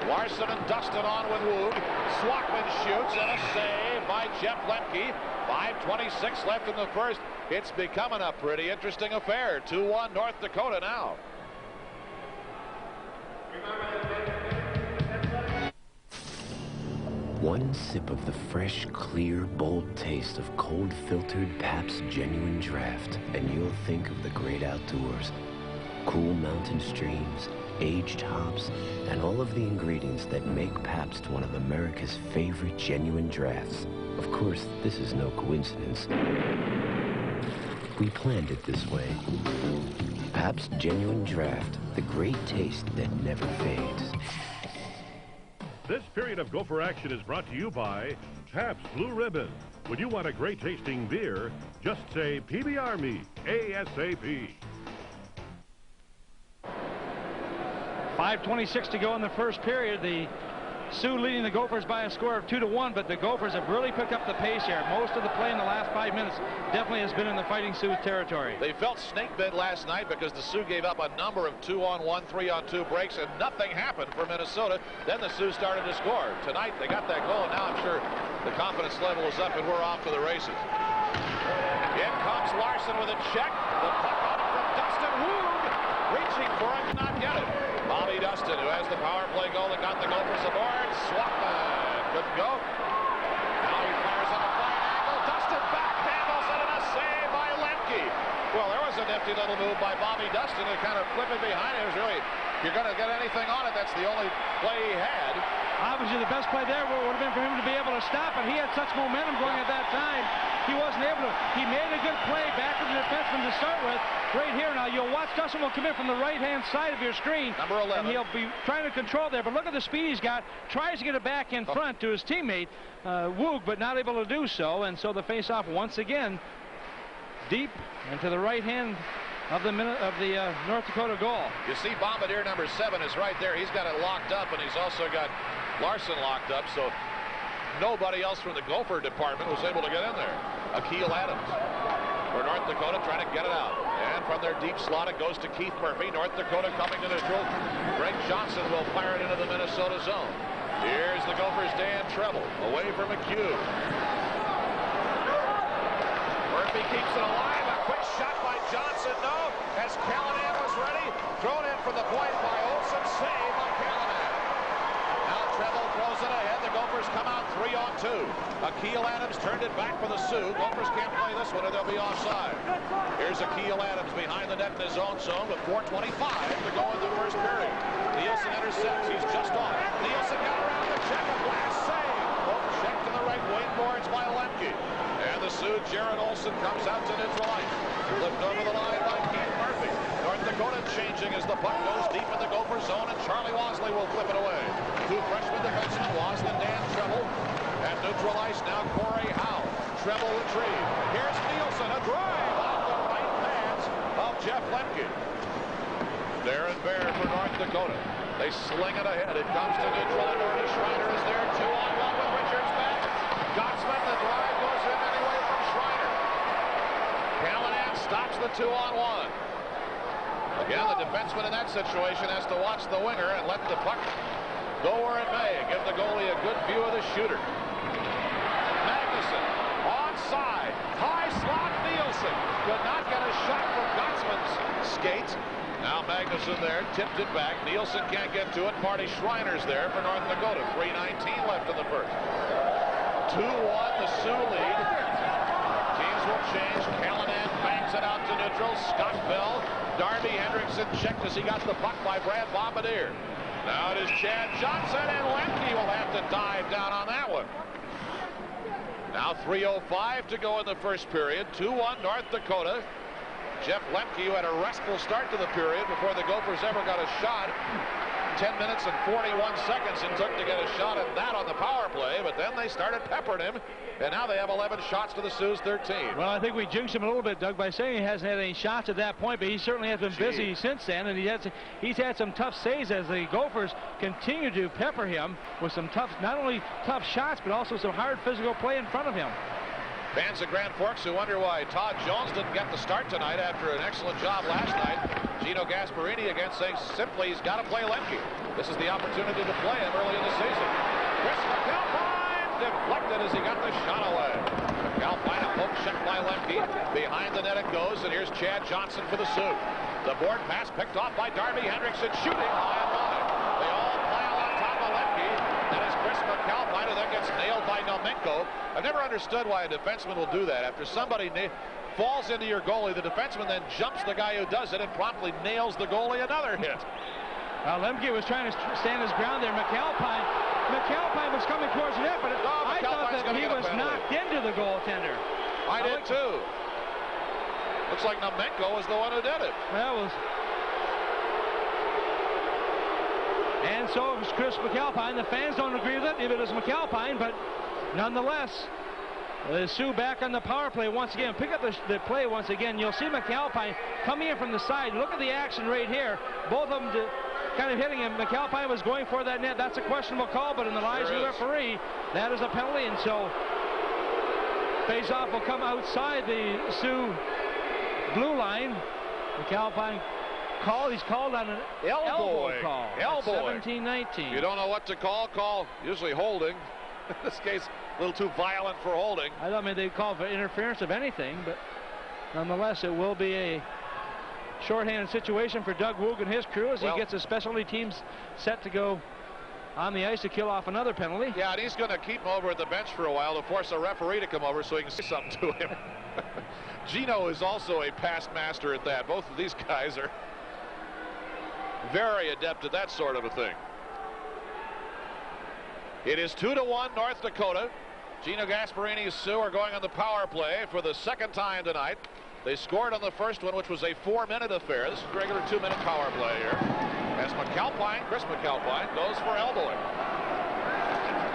Larson and Dustin on with Woog. Swakman shoots and a save by Jeff Lemke. 5:26 left in the first. It's becoming a pretty interesting affair. 2-1 North Dakota now. One sip of the fresh, clear, bold taste of cold filtered Pabst Genuine Draft, and you'll think of the great outdoors. Cool mountain streams, aged hops, and all of the ingredients that make Pabst one of America's favorite genuine drafts. Of course, this is no coincidence. We planned it this way. Pabst Genuine Draft, the great taste that never fades. This period of Gopher action is brought to you by Pabst Blue Ribbon. When you want a great tasting beer, just say PBR me, ASAP. 5:26 to go in the first period. The Sioux leading the Gophers by a score of 2-1, but the Gophers have really picked up the pace here. Most of the play in the last 5 minutes definitely has been in the Fighting Sioux territory. They felt snake bit last night because the Sioux gave up a number of 2-on-1, 3-on-2 breaks, and nothing happened for Minnesota. Then the Sioux started to score. Tonight they got that goal, and now I'm sure the confidence level is up and we're off to the races. In comes Larson with a check. The puck up from Dustin Woog. Reaching for it, not get it. Bobby Dustin, who has the power play goal that got the Gophers aboard. Swakman couldn't go. Now he fires on a fine angle. Dustin backhandles it and a save by Lemke. Well, there was a nifty little move by Bobby Dustin to kind of flip it behind it. It was really, if you're going to get anything on it, that's the only play he had. Obviously, the best play there would have been for him to be able to stop it. He had such momentum going at that time. He wasn't able to. He made a good play back to the defenseman to start with. Right here now, you'll watch Dustin will come in from the right-hand side of your screen. Number 11. And he'll be trying to control there. But look at the speed he's got. Tries to get it back in front to his teammate, Woog, but not able to do so. And so the face-off once again deep into the right hand of the North Dakota goal. You see Bombardier number 7 is right there. He's got it locked up, and he's also got Larson locked up, so nobody else from the Gopher department was able to get in there. Akil Adams for North Dakota trying to get it out. And from their deep slot, it goes to Keith Murphy. North Dakota coming to neutral. Greg Johnson will fire it into the Minnesota zone. Here's the Gophers' Dan Treble away from McHugh. Murphy keeps it alive. A quick shot by Johnson. No, as Callahan was ready. Thrown in for the point by Olsen. Save by Callahan. Now Treble throws it ahead. The Gophers come out 3-on-2. Akil Adams turned it back for the Sioux. Gophers can't play this one or they'll be offside. Here's Akil Adams behind the net in his own zone with 4:25 to go in the first period. Nielsen intercepts. He's just off. Nielsen got around the check. A blast save. Check to the right wing boards by Lemke. And the Sioux, Jared Olsen, comes out to neutral ice. Flipped over the line by Keith Murphy. North Dakota changing as the puck goes deep in the Gopher zone, and Charlie Wasley will flip it away. Two freshman defensemen, Wasley and Dan Treble. At neutral ice now, Corey Howe. Treble retrieve. Here's Nielsen, a drive off the right pads of Jeff Lemke. Darren Bear for North Dakota. They sling it ahead. It comes to neutral, and Ernie Schreiner is there. 2-on-1 with Richards back. Gotsman, the drive goes in anyway from Schreiner. Callahan stops the 2-on-1. Again, the defenseman in that situation has to watch the winger and let the puck go where it may. Give the goalie a good view of the shooter. Magnuson on side. High slot, Nielsen could not get a shot from Gottsman's skates. Now Magnuson there, tipped it back. Nielsen can't get to it. Marty Schreiner's there for North Dakota. 3:19 left in the first. 2-1, the Sioux lead. Teams will change. Callanan bangs it out to neutral. Scott Bell. Darby Hendrickson checked as he got the puck by Brad Bombardier. Now it is Chad Johnson, and Lemke will have to dive down on that one. Now 3:05 to go in the first period. 2-1 North Dakota. Jeff Lemke, who had a restful start to the period before the Gophers ever got a shot. 10 minutes and 41 seconds it took to get a shot at that on the power play, but then they started peppering him, and now they have 11 shots to the Sioux 13. Well, I think we jinxed him a little bit, Doug, by saying he hasn't had any shots at that point, but he certainly has been busy since then, and he's had some tough saves as the Gophers continue to pepper him with some tough, not only tough shots, but also some hard physical play in front of him. Fans of Grand Forks who wonder why Todd Jones didn't get the start tonight after an excellent job last night. Gino Gasparini again saying simply he's got to play Lemke. This is the opportunity to play him early in the season. Chris McAlpine deflected as he got the shot away. McAlpine, a poke check by Lemke. Behind the net it goes, and here's Chad Johnson for the Sioux. The board pass picked off by Darby Hendrickson, shooting high and wide. They all pile on top of Lemke. That is Chris McAlpine, who then gets nailed by Nomenko. I've never understood why a defenseman will do that. After somebody falls into your goalie, the defenseman then jumps the guy who does it and promptly nails the goalie another hit. Lemke was trying to stand his ground there. McAlpine was coming towards the net, but I thought that he was knocked into the goaltender. I did too. Looks like Nomenko was the one who did it. That was. And so it was Chris McAlpine. The fans don't agree with it if it is McAlpine, but nonetheless, the Sioux back on the power play once again. Pick up the play once again. You'll see McAlpine coming in from the side. Look at the action right here. Both of them kind of hitting him. McAlpine was going for that net. That's a questionable call, but in the eyes of the referee, that is a penalty, and so face-off will come outside the Sioux blue line. McAlpine he's called on an elbow call. Elbow. 17-19. You don't know what to call usually holding. In this case, a little too violent for holding. I don't mean they call for interference of anything, but nonetheless, it will be a shorthanded situation for Doug Woog and his crew as he gets his specialty teams set to go on the ice to kill off another penalty. Yeah, and he's going to keep him over at the bench for a while to force a referee to come over so he can say something to him. Gino is also a past master at that. Both of these guys are very adept at that sort of a thing. It is 2-1 North Dakota. Gino Gasparini's Sioux are going on the power play for the second time tonight. They scored on the first one, which was a 4-minute affair. This is a regular 2-minute power play here. As Chris McAlpine, goes for elbowing.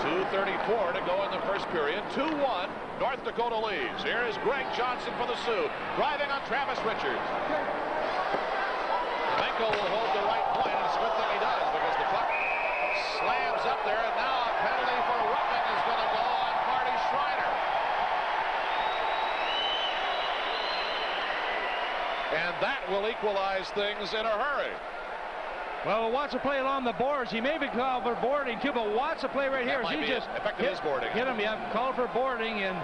2:34 to go in the first period. 2-1, North Dakota leads. Here is Greg Johnson for the Sioux, driving on Travis Richards. Menko will hold the right point, and it's a good thing he does because the puck slams up there, and now a penalty for roughing is going to go on Marty Schreiner. And that will equalize things in a hurry. Well, Watts will play along the boards. He may be called for boarding too, but Watts will play right here. He just hit him. Yeah, called for boarding, and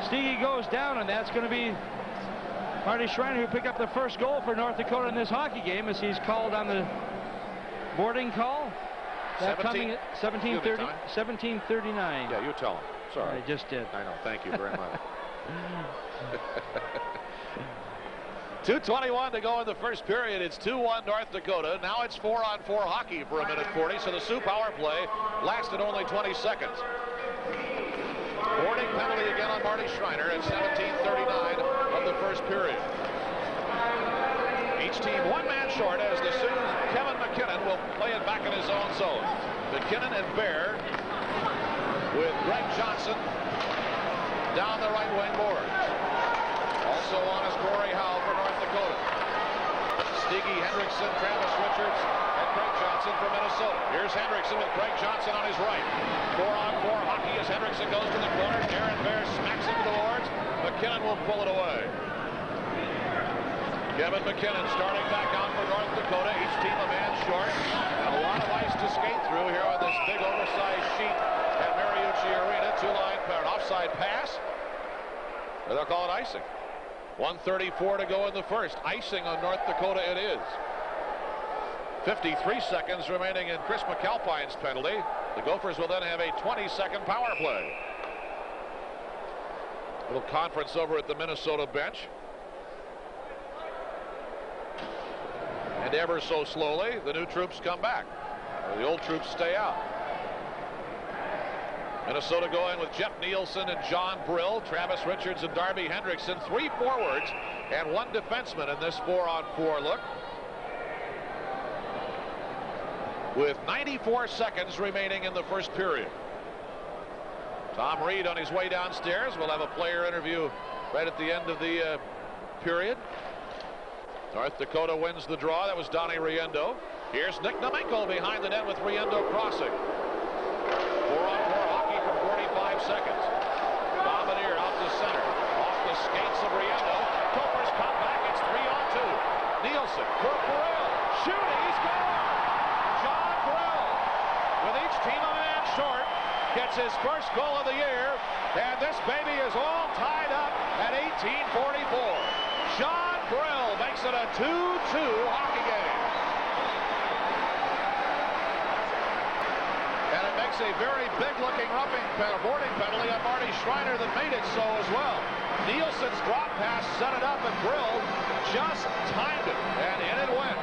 Steege goes down, and that's going to be Marty Schreiner, who picked up the first goal for North Dakota in this hockey game, as he's called on the boarding call. That coming at 17:30, 17:39. Yeah, you tell him. Sorry. I just did. I know. Thank you very much. 2:21 to go in the first period. It's 2-1 North Dakota. Now it's 4-on-4 hockey for a minute 40, so the Sioux power play lasted only 20 seconds. Boarding penalty again on Marty Schreiner at 17:39 of the first period. Each team one man short as the Sioux, Kevin McKinnon will play it back in his own zone. McKinnon and Bear with Greg Johnson down the right wing boards. Also on is Corey Howe for North Dakota. Steege, Hendrickson, Travis Richards, and Craig Johnson for Minnesota. Here's Hendrickson with Craig Johnson on his right. 4-on-4 hockey as Hendrickson goes to the corner. Darren Bear smacks into the boards. McKinnon will pull it away. Kevin McKinnon starting back on for North Dakota. Each team a man short. And a lot of ice to skate through here on this big oversized sheet at Mariucci Arena. Two-line pair. An offside pass. They'll call it icing. 1:34 to go in the first. Icing on North Dakota it is. 53 seconds remaining in Chris McAlpine's penalty. The Gophers will then have a 20-second power play. Little conference over at the Minnesota bench. And ever so slowly, the new troops come back. The old troops stay out. Minnesota going with Jeff Nielsen and John Brill, Travis Richards and Darby Hendrickson, 3 forwards and 1 defenseman in this 4-on-4 look. With 94 seconds remaining in the first period. Tom Reed on his way downstairs. We'll have a player interview right at the end of the period. North Dakota wins the draw. That was Donnie Riendo. Here's Nick Nomenko behind the net with Riendo crossing. 4-on-4 hockey for 45 seconds. Bombardier out to center. Off the skates of Riendo. Gophers come back. It's 3-on-2. Nielsen for Brill. Shooting. He's gone. John Brill, with each team a man short, gets his first goal of the year, and this baby is all tied up at 18:44. John Brill makes it a 2-2 hockey game. And it makes a very big-looking boarding penalty on Marty Schreiner that made it so as well. Nielsen's drop pass set it up, and Brill just timed it, and in it went.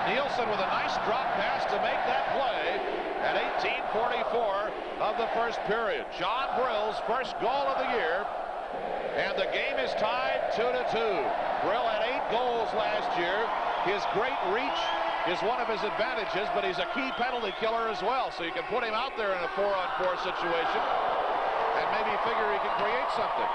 Nielsen with a nice drop pass to make that play at 18:44 of the first period. John Brill's first goal of the year, and the game is tied 2-2. Brill had 8 goals last year. His great reach is one of his advantages, but he's a key penalty killer as well, so you can put him out there in a 4-on-4 situation and maybe figure he can create something.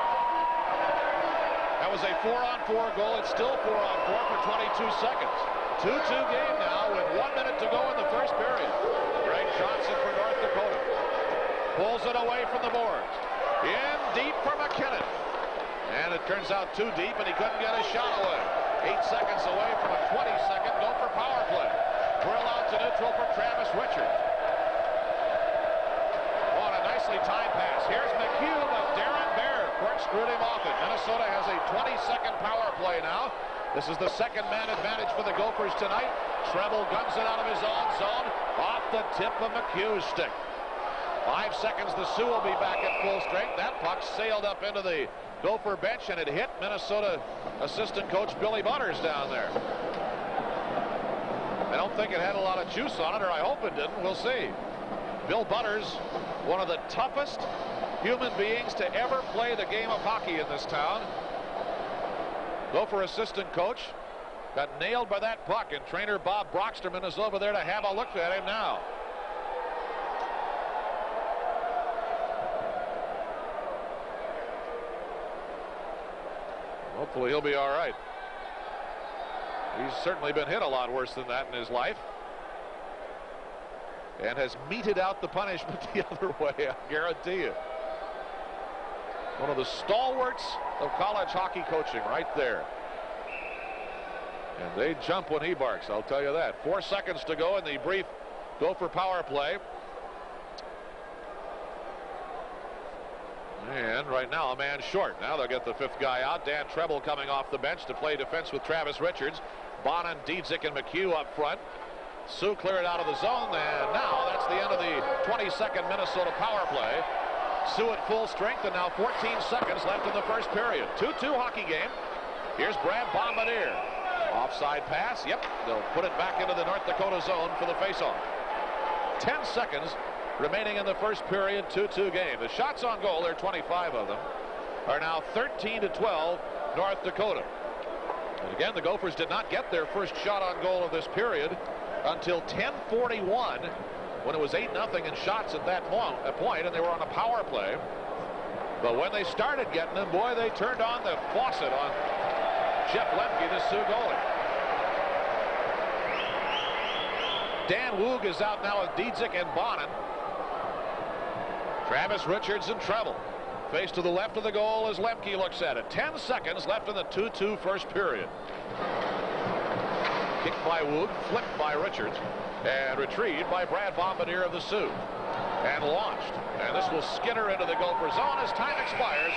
That was a 4-on-4 goal. It's still 4-on-4 for 22 seconds. 2-2 game now with 1 minute to go in the first period. Greg Johnson for North Dakota. Pulls it away from the boards. In deep for McKinnon. And it turns out too deep, and he couldn't get a shot away. 8 seconds away from a 20-second Gopher power play. Brill out to neutral for Travis Richards. On a nicely timed pass. Here's McHugh, but Darren Bear corkscrewed him off it. Minnesota has a 20-second power play now. This is the second man advantage for the Gophers tonight. Treble guns it out of his own zone. Off the tip of McHugh's stick. 5 seconds, the Sioux will be back at full strength. That puck sailed up into the Gopher bench, and it hit Minnesota assistant coach Billy Butters down there. I don't think it had a lot of juice on it, or I hope it didn't. We'll see. Bill Butters, one of the toughest human beings to ever play the game of hockey in this town. Gopher assistant coach got nailed by that puck, and trainer Bob Brocksterman is over there to have a look at him now. Hopefully he'll be all right. He's certainly been hit a lot worse than that in his life, and has meted out the punishment the other way, I guarantee you. One of the stalwarts of college hockey coaching right there. And they jump when he barks, I'll tell you that. 4 seconds to go in the brief Gopher power play. And right now a man short. Now they'll get the 5th guy out. Dan Treble coming off the bench to play defense with Travis Richards. Bonin, Dietzick, and McHugh up front. Sioux cleared out of the zone, and now that's the end of the 22nd Minnesota power play. Sioux at full strength, and now 14 seconds left in the first period. 2-2 hockey game. Here's Brad Bombardier. Offside pass. Yep, they'll put it back into the North Dakota zone for the faceoff. 10 seconds remaining in the first period. 2-2 game. The shots on goal, there are 25 of them, are now 13-12 North Dakota. And again, the Gophers did not get their first shot on goal of this period until 10:41, when it was 8-0 in shots at that point, and they were on a power play. But when they started getting them, boy, they turned on the faucet on Jeff Lemke, the Sioux goalie. Dan Woog is out now with Dietzick and Bonin. Travis Richards and Treble. Face to the left of the goal as Lemke looks at it. 10 seconds left in the 2-2 first period. Kicked by Woog, flipped by Richards, and retrieved by Brad Bombardier of the Sioux. And launched. And this will skitter into the Gopher zone as time expires.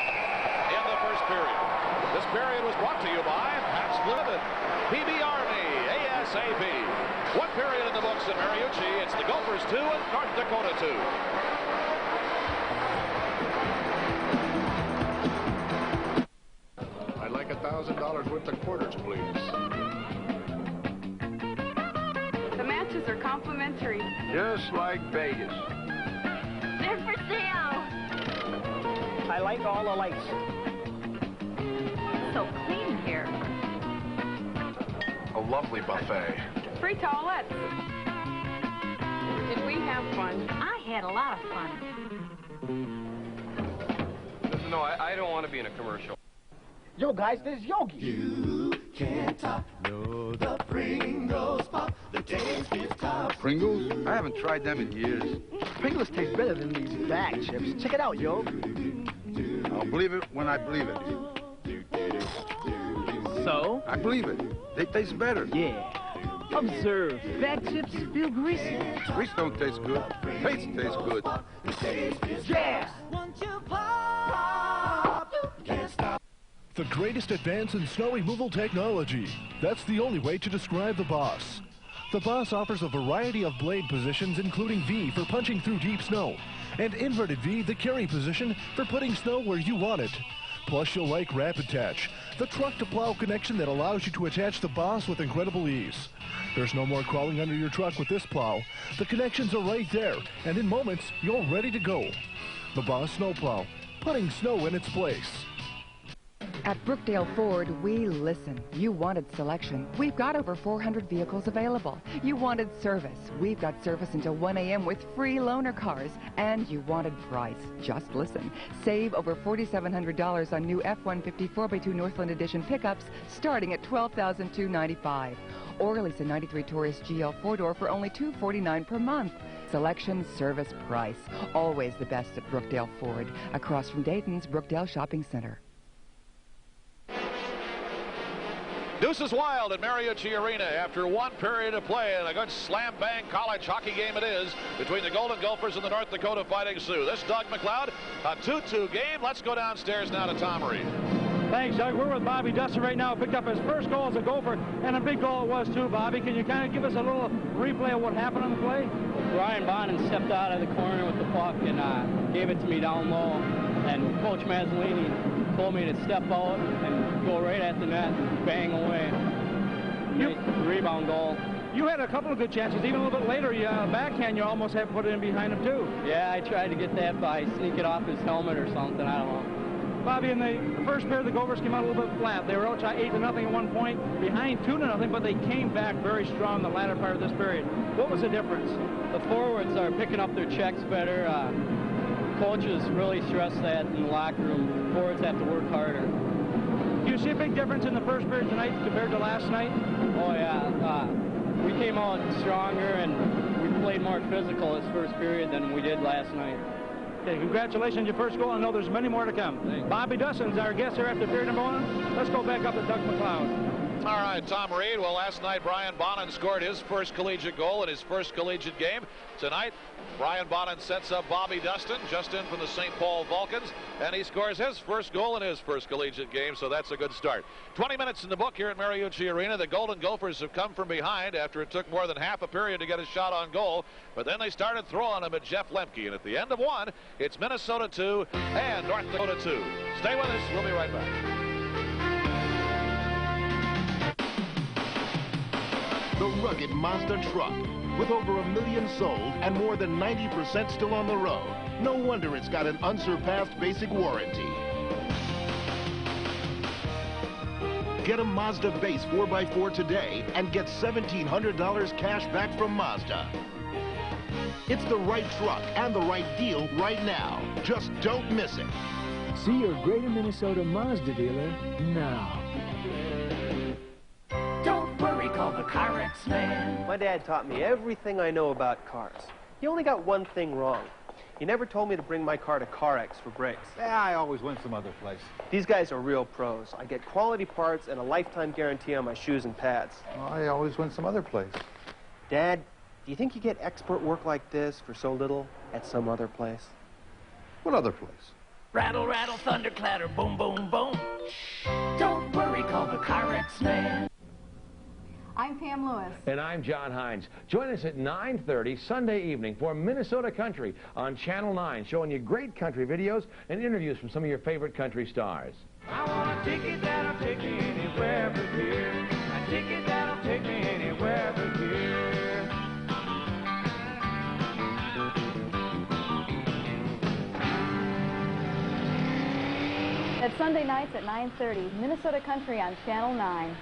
in the first period. This period was brought to you by Pabst Blue Ribbon, PB Army, ASAP. One period in the books in Mariucci. It's the Gophers 2 and North Dakota 2. I'd like $1,000 worth of quarters, please. The matches are complimentary. Just like Vegas. They're for sale. I like all the lights. So clean here. A lovely buffet. Free toilets. Did we have fun? I had a lot of fun. No, I don't want to be in a commercial. Yo, guys, this is Yogi. You can't top, no, the Pringles pop, the taste is top. Pringles? I haven't tried them in years. Pringles taste better than these bag chips. Check it out, yo. I'll believe it when I believe it. So? I believe it. They taste better. Yeah. Observe. Bag chips feel greasy. Grease don't taste good. Taste tastes good. Yeah! The greatest advance in snow removal technology. That's the only way to describe the Boss. The Boss offers a variety of blade positions, including V for punching through deep snow, and inverted V, the carry position, for putting snow where you want it. Plus, you'll like Rapid Attach, the truck-to-plow connection that allows you to attach the Boss with incredible ease. There's no more crawling under your truck with this plow. The connections are right there, and in moments, you're ready to go. The Boss Snowplow, putting snow in its place. At Brookdale Ford, we listen. You wanted selection. We've got over 400 vehicles available. You wanted service. We've got service until 1 a.m. with free loaner cars. And you wanted price. Just listen. Save over $4,700 on new F-150 4x2 Northland Edition pickups starting at $12,295. Or lease a 93 Taurus GL 4-door for only $249 per month. Selection, service, price. Always the best at Brookdale Ford. Across from Dayton's Brookdale Shopping Center. Deuces wild at Mariucci Arena after one period of play, and a good slam-bang college hockey game it is between the Golden Gophers and the North Dakota Fighting Sioux. This Doug McLeod, a 2-2 game. Let's go downstairs now to Tom Reed. Thanks, Doug. We're with Bobby Dustin right now. Picked up his first goal as a Gopher, and a big goal it was too, Bobby. Can you kind of give us a little replay of what happened on the play? Brian Bonin stepped out of the corner with the puck and gave it to me down low, and Coach Mazzolini told me to step out and go right at the net and bang away. Rebound goal. You had a couple of good chances. Even a little bit later, backhand, you almost had put it in behind him, too. Yeah, I tried to get that by sneak it off his helmet or something. I don't know. Bobby, in the first period, the Gophers came out a little bit flat. They were out 8-0 at one point, behind 2-0, but they came back very strong the latter part of this period. What was the difference? The forwards are picking up their checks better. Coaches really stress that in the locker room. Forwards have to work harder. Do you see a big difference in the first period tonight compared to last night? Oh, yeah. We came out stronger, and we played more physical this first period than we did last night. Okay, congratulations on your first goal. I know there's many more to come. Thanks. Bobby Dustin's our guest here after period number 1. Let's go back up to Doug McLeod. All right, Tom Reed. Well, last night, Brian Bonin scored his first collegiate goal in his first collegiate game. Tonight, Brian Bonin sets up Bobby Dustin, just in from the St. Paul Vulcans, and he scores his first goal in his first collegiate game, so that's a good start. 20 minutes in the book here at Mariucci Arena. The Golden Gophers have come from behind after it took more than half a period to get a shot on goal, but then they started throwing them at Jeff Lemke, and at the end of one, it's Minnesota 2 and North Dakota 2. Stay with us. We'll be right back. The rugged Mazda truck. With over 1 million sold and more than 90% still on the road, no wonder it's got an unsurpassed basic warranty. Get a Mazda base 4x4 today and get $1,700 cash back from Mazda. It's the right truck and the right deal right now. Just don't miss it. See your Greater Minnesota Mazda dealer now. Don't worry, call the CarX man. My dad taught me everything I know about cars. He only got one thing wrong. He never told me to bring my car to CarX for brakes. Yeah, I always went some other place. These guys are real pros. I get quality parts and a lifetime guarantee on my shoes and pads. Well, I always went some other place. Dad, do you think you get expert work like this for so little at some other place? What other place? Rattle, rattle, thunder, clatter, boom, boom, boom. Don't worry, call the Car-X man. I'm Pam Lewis. And I'm John Hines. Join us at 9:30 Sunday evening for Minnesota Country on Channel 9, showing you great country videos and interviews from some of your favorite country stars. I want a ticket that'll take me anywhere but here. A ticket that'll take me anywhere but here. That's Sunday nights at 9:30, Minnesota Country on Channel 9.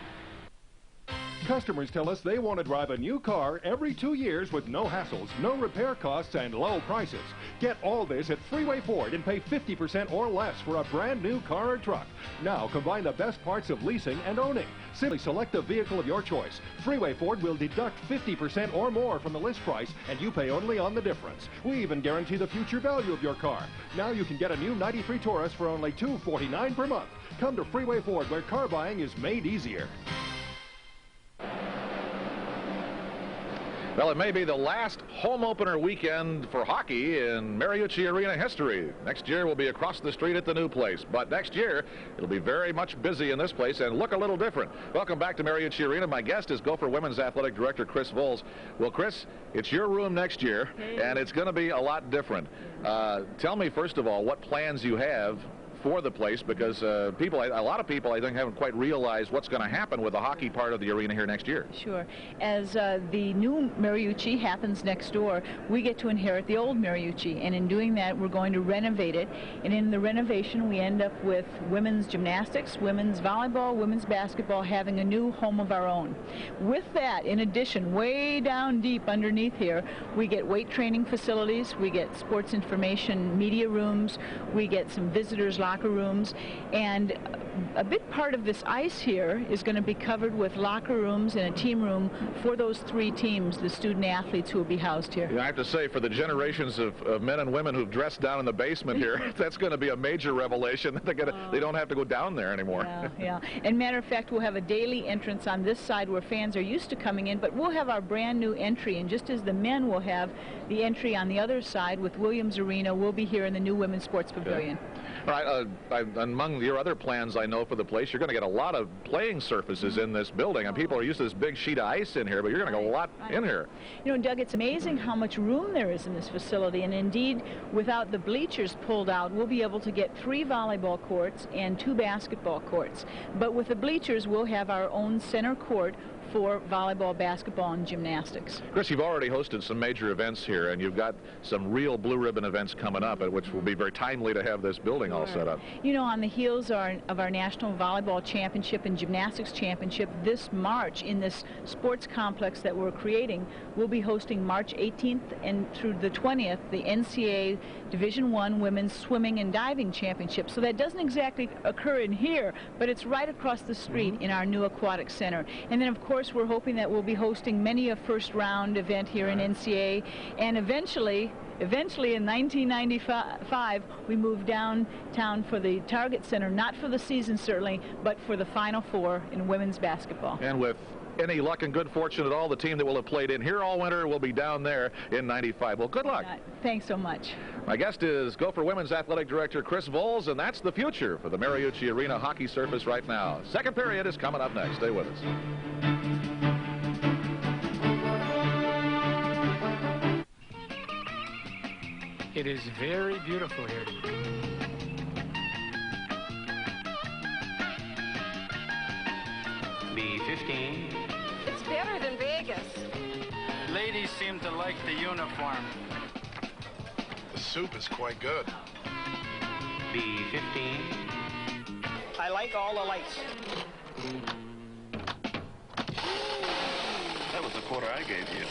Customers tell us they want to drive a new car every 2 years with no hassles, no repair costs, and low prices. Get all this at Freeway Ford and pay 50% or less for a brand new car or truck. Now combine the best parts of leasing and owning. Simply select the vehicle of your choice. Freeway Ford will deduct 50% or more from the list price, and you pay only on the difference. We even guarantee the future value of your car. Now you can get a new 93 Taurus for only $249 per month. Come to Freeway Ford, where car buying is made easier. Well, it may be the last home opener weekend for hockey in Mariucci Arena history. Next year will be across the street at the new place. But next year, it'll be very much busy in this place and look a little different. Welcome back to Mariucci Arena. My guest is Gopher Women's Athletic Director Chris Voles. Well, Chris, it's your room next year, and it's going to be a lot different. Tell me, first of all, what plans you have for the place, because a lot of people, I think, haven't quite realized what's going to happen with the hockey part of the arena here next year. Sure. As the new Mariucci happens next door, we get to inherit the old Mariucci, and in doing that, we're going to renovate it. And in the renovation, we end up with women's gymnastics, women's volleyball, women's basketball having a new home of our own. With that, in addition, way down deep underneath here, we get weight training facilities, we get sports information media rooms, we get some visitors' locker rooms, and a big part of this ice here is going to be covered with locker rooms and a team room for those three teams, the student athletes who will be housed here. Yeah, I have to say, for the generations of men and women who've dressed down in the basement here, that's going to be a major revelation. They don't have to go down there anymore. Yeah. And matter of fact, we'll have a daily entrance on this side where fans are used to coming in, but we'll have our brand new entry, and just as the men will have the entry on the other side with Williams Arena, we'll be here in the new Women's Sports Pavilion. All right, among your other plans, I know, for the place, you're going to get a lot of playing surfaces in this building, and people are used to this big sheet of ice in here, but you're going to get a lot in here. You know, Doug, it's amazing how much room there is in this facility, and indeed, without the bleachers pulled out, we'll be able to get 3 volleyball courts and 2 basketball courts. But with the bleachers, we'll have our own center court for volleyball, basketball, and gymnastics. Chris, you've already hosted some major events here, and you've got some real blue ribbon events coming up, which will be very timely to have this building all set up. You know, on the heels of our National Volleyball Championship and Gymnastics Championship, this March, in this sports complex that we're creating, we'll be hosting March 18th and through the 20th, the NCAA Division I Women's Swimming and Diving Championship. So that doesn't exactly occur in here, but it's right across the street in our new aquatic center. And then, of course, we're hoping that we'll be hosting many a first-round event here in NCAA, and eventually in 1995, we moved downtown for the Target Center, not for the season certainly, but for the Final Four in women's basketball. And with any luck and good fortune at all, the team that will have played in here all winter will be down there in 95. Well, good luck. Thanks so much. My guest is Gopher Women's Athletic Director Chris Voles, and that's the future for the Mariucci Arena hockey surface right now. Second period is coming up next. Stay with us. It is very beautiful here. B15. It's better than Vegas. Ladies seem to like the uniform. The soup is quite good. B15. I like all the lights. That was the quarter I gave you.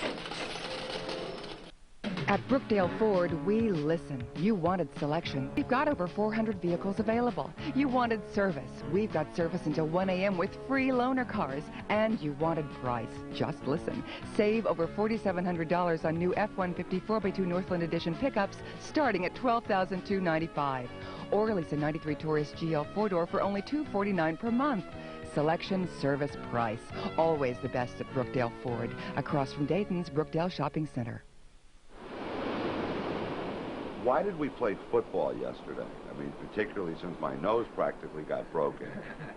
At Brookdale Ford, we listen. You wanted selection. We've got over 400 vehicles available. You wanted service. We've got service until 1 a.m. with free loaner cars. And you wanted price. Just listen. Save over $4,700 on new F-150 4x2 Northland Edition pickups starting at $12,295. Or lease a 93 Taurus GL 4-door for only $249 per month. Selection, service, price. Always the best at Brookdale Ford. Across from Dayton's Brookdale Shopping Center. Why did we play football yesterday? I mean, particularly since my nose practically got broken.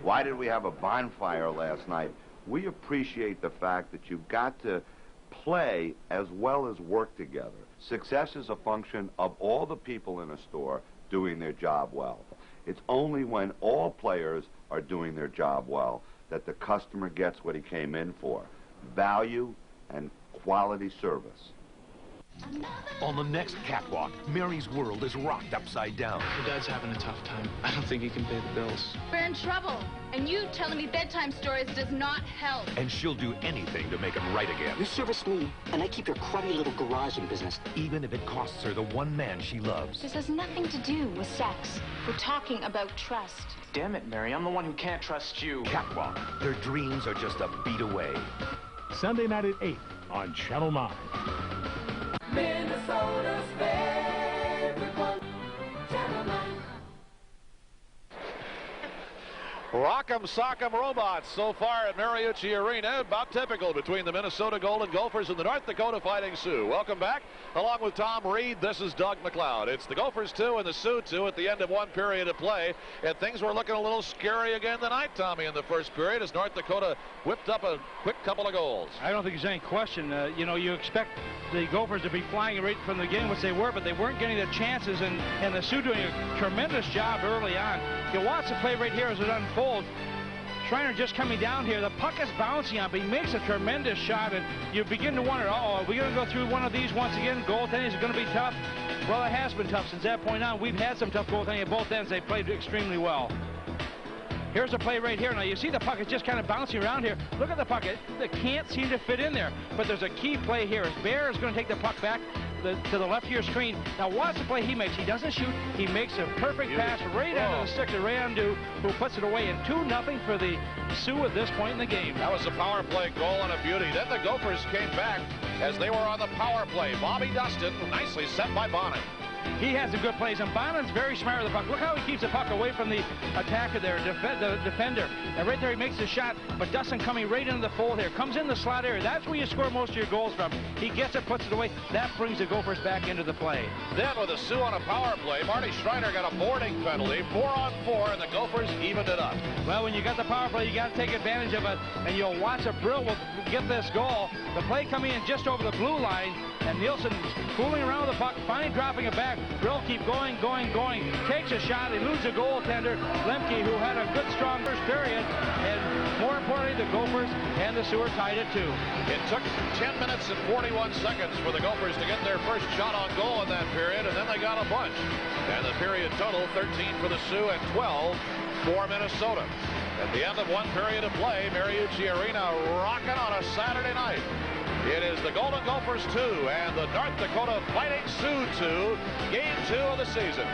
Why did we have a bonfire last night? We appreciate the fact that you've got to play as well as work together. Success is a function of all the people in a store doing their job well. It's only when all players are doing their job well that the customer gets what he came in for: value and quality service. On the next catwalk, Mary's world is rocked upside down. Her dad's having a tough time. I don't think he can pay the bills. We're in trouble, and you telling me bedtime stories does not help. And she'll do anything to make him right again. You service me, and I keep your crummy little garage in business. Even if it costs her the one man she loves. This has nothing to do with sex. We're talking about trust. Damn it, Mary. I'm the one who can't trust you. Catwalk. Their dreams are just a beat away. Sunday night at 8 on Channel 9. Minnesota's favorite one, Channel 9. Rock'em sock'em robots so far at Mariucci Arena. About typical between the Minnesota Golden Gophers and the North Dakota Fighting Sioux. Welcome back. Along with Tom Reed, this is Doug McLeod. It's the Gophers 2 and the Sioux 2 at the end of one period of play. And things were looking a little scary again tonight, Tommy, in the first period as North Dakota whipped up a quick couple of goals. I don't think there's any question. You know, you expect the Gophers to be flying right from the beginning, which they were, but they weren't getting the chances, and the Sioux doing a tremendous job early on. You watch the play right here as it unfolds. Schreiner just coming down here. The puck is bouncing on, but he makes a tremendous shot, and you begin to wonder, uh-oh, are we going to go through one of these once again? Goaltending is going to be tough. Well, it has been tough since that point on. We've had some tough goaltending at both ends. They played extremely well. Here's the play right here. Now, you see the puck is just kind of bouncing around here. Look at the puck. It can't seem to fit in there. But there's a key play here. Bear is going to take the puck back to the left of your screen. Now, watch the play he makes. He doesn't shoot. He makes a perfect pass right out of the stick to Rayandu, who puts it away. And 2-0 for the Sioux at this point in the game. That was a power play goal and a beauty. Then the Gophers came back as they were on the power play. Bobby Dustin, nicely set by Bonnet. He has some good plays, and Bonnen's very smart with the puck. Look how he keeps the puck away from the attacker there, the defender. And right there he makes the shot, but Dustin coming right into the fold here. Comes in the slot area. That's where you score most of your goals from. He gets it, puts it away. That brings the Gophers back into the play. Then with the Sioux on a power play, Marty Schreiner got a boarding penalty, 4-on-4, and the Gophers evened it up. Well, when you got the power play, you got to take advantage of it, and you'll watch a Brill will get this goal. The play coming in just over the blue line, and Nielsen fooling around with the puck, finally dropping it back. Brill keep going, takes a shot, he loses a goaltender, Lemke, who had a good, strong first period, and more importantly, the Gophers and the Sioux tied it too. It took 10 minutes and 41 seconds for the Gophers to get their first shot on goal in that period, and then they got a bunch. And the period total, 13 for the Sioux and 12 for Minnesota. At the end of one period of play, Mariucci Arena rocking on a Saturday night. It is the Golden Gophers 2 and the North Dakota Fighting Sioux 2, game 2 of the season.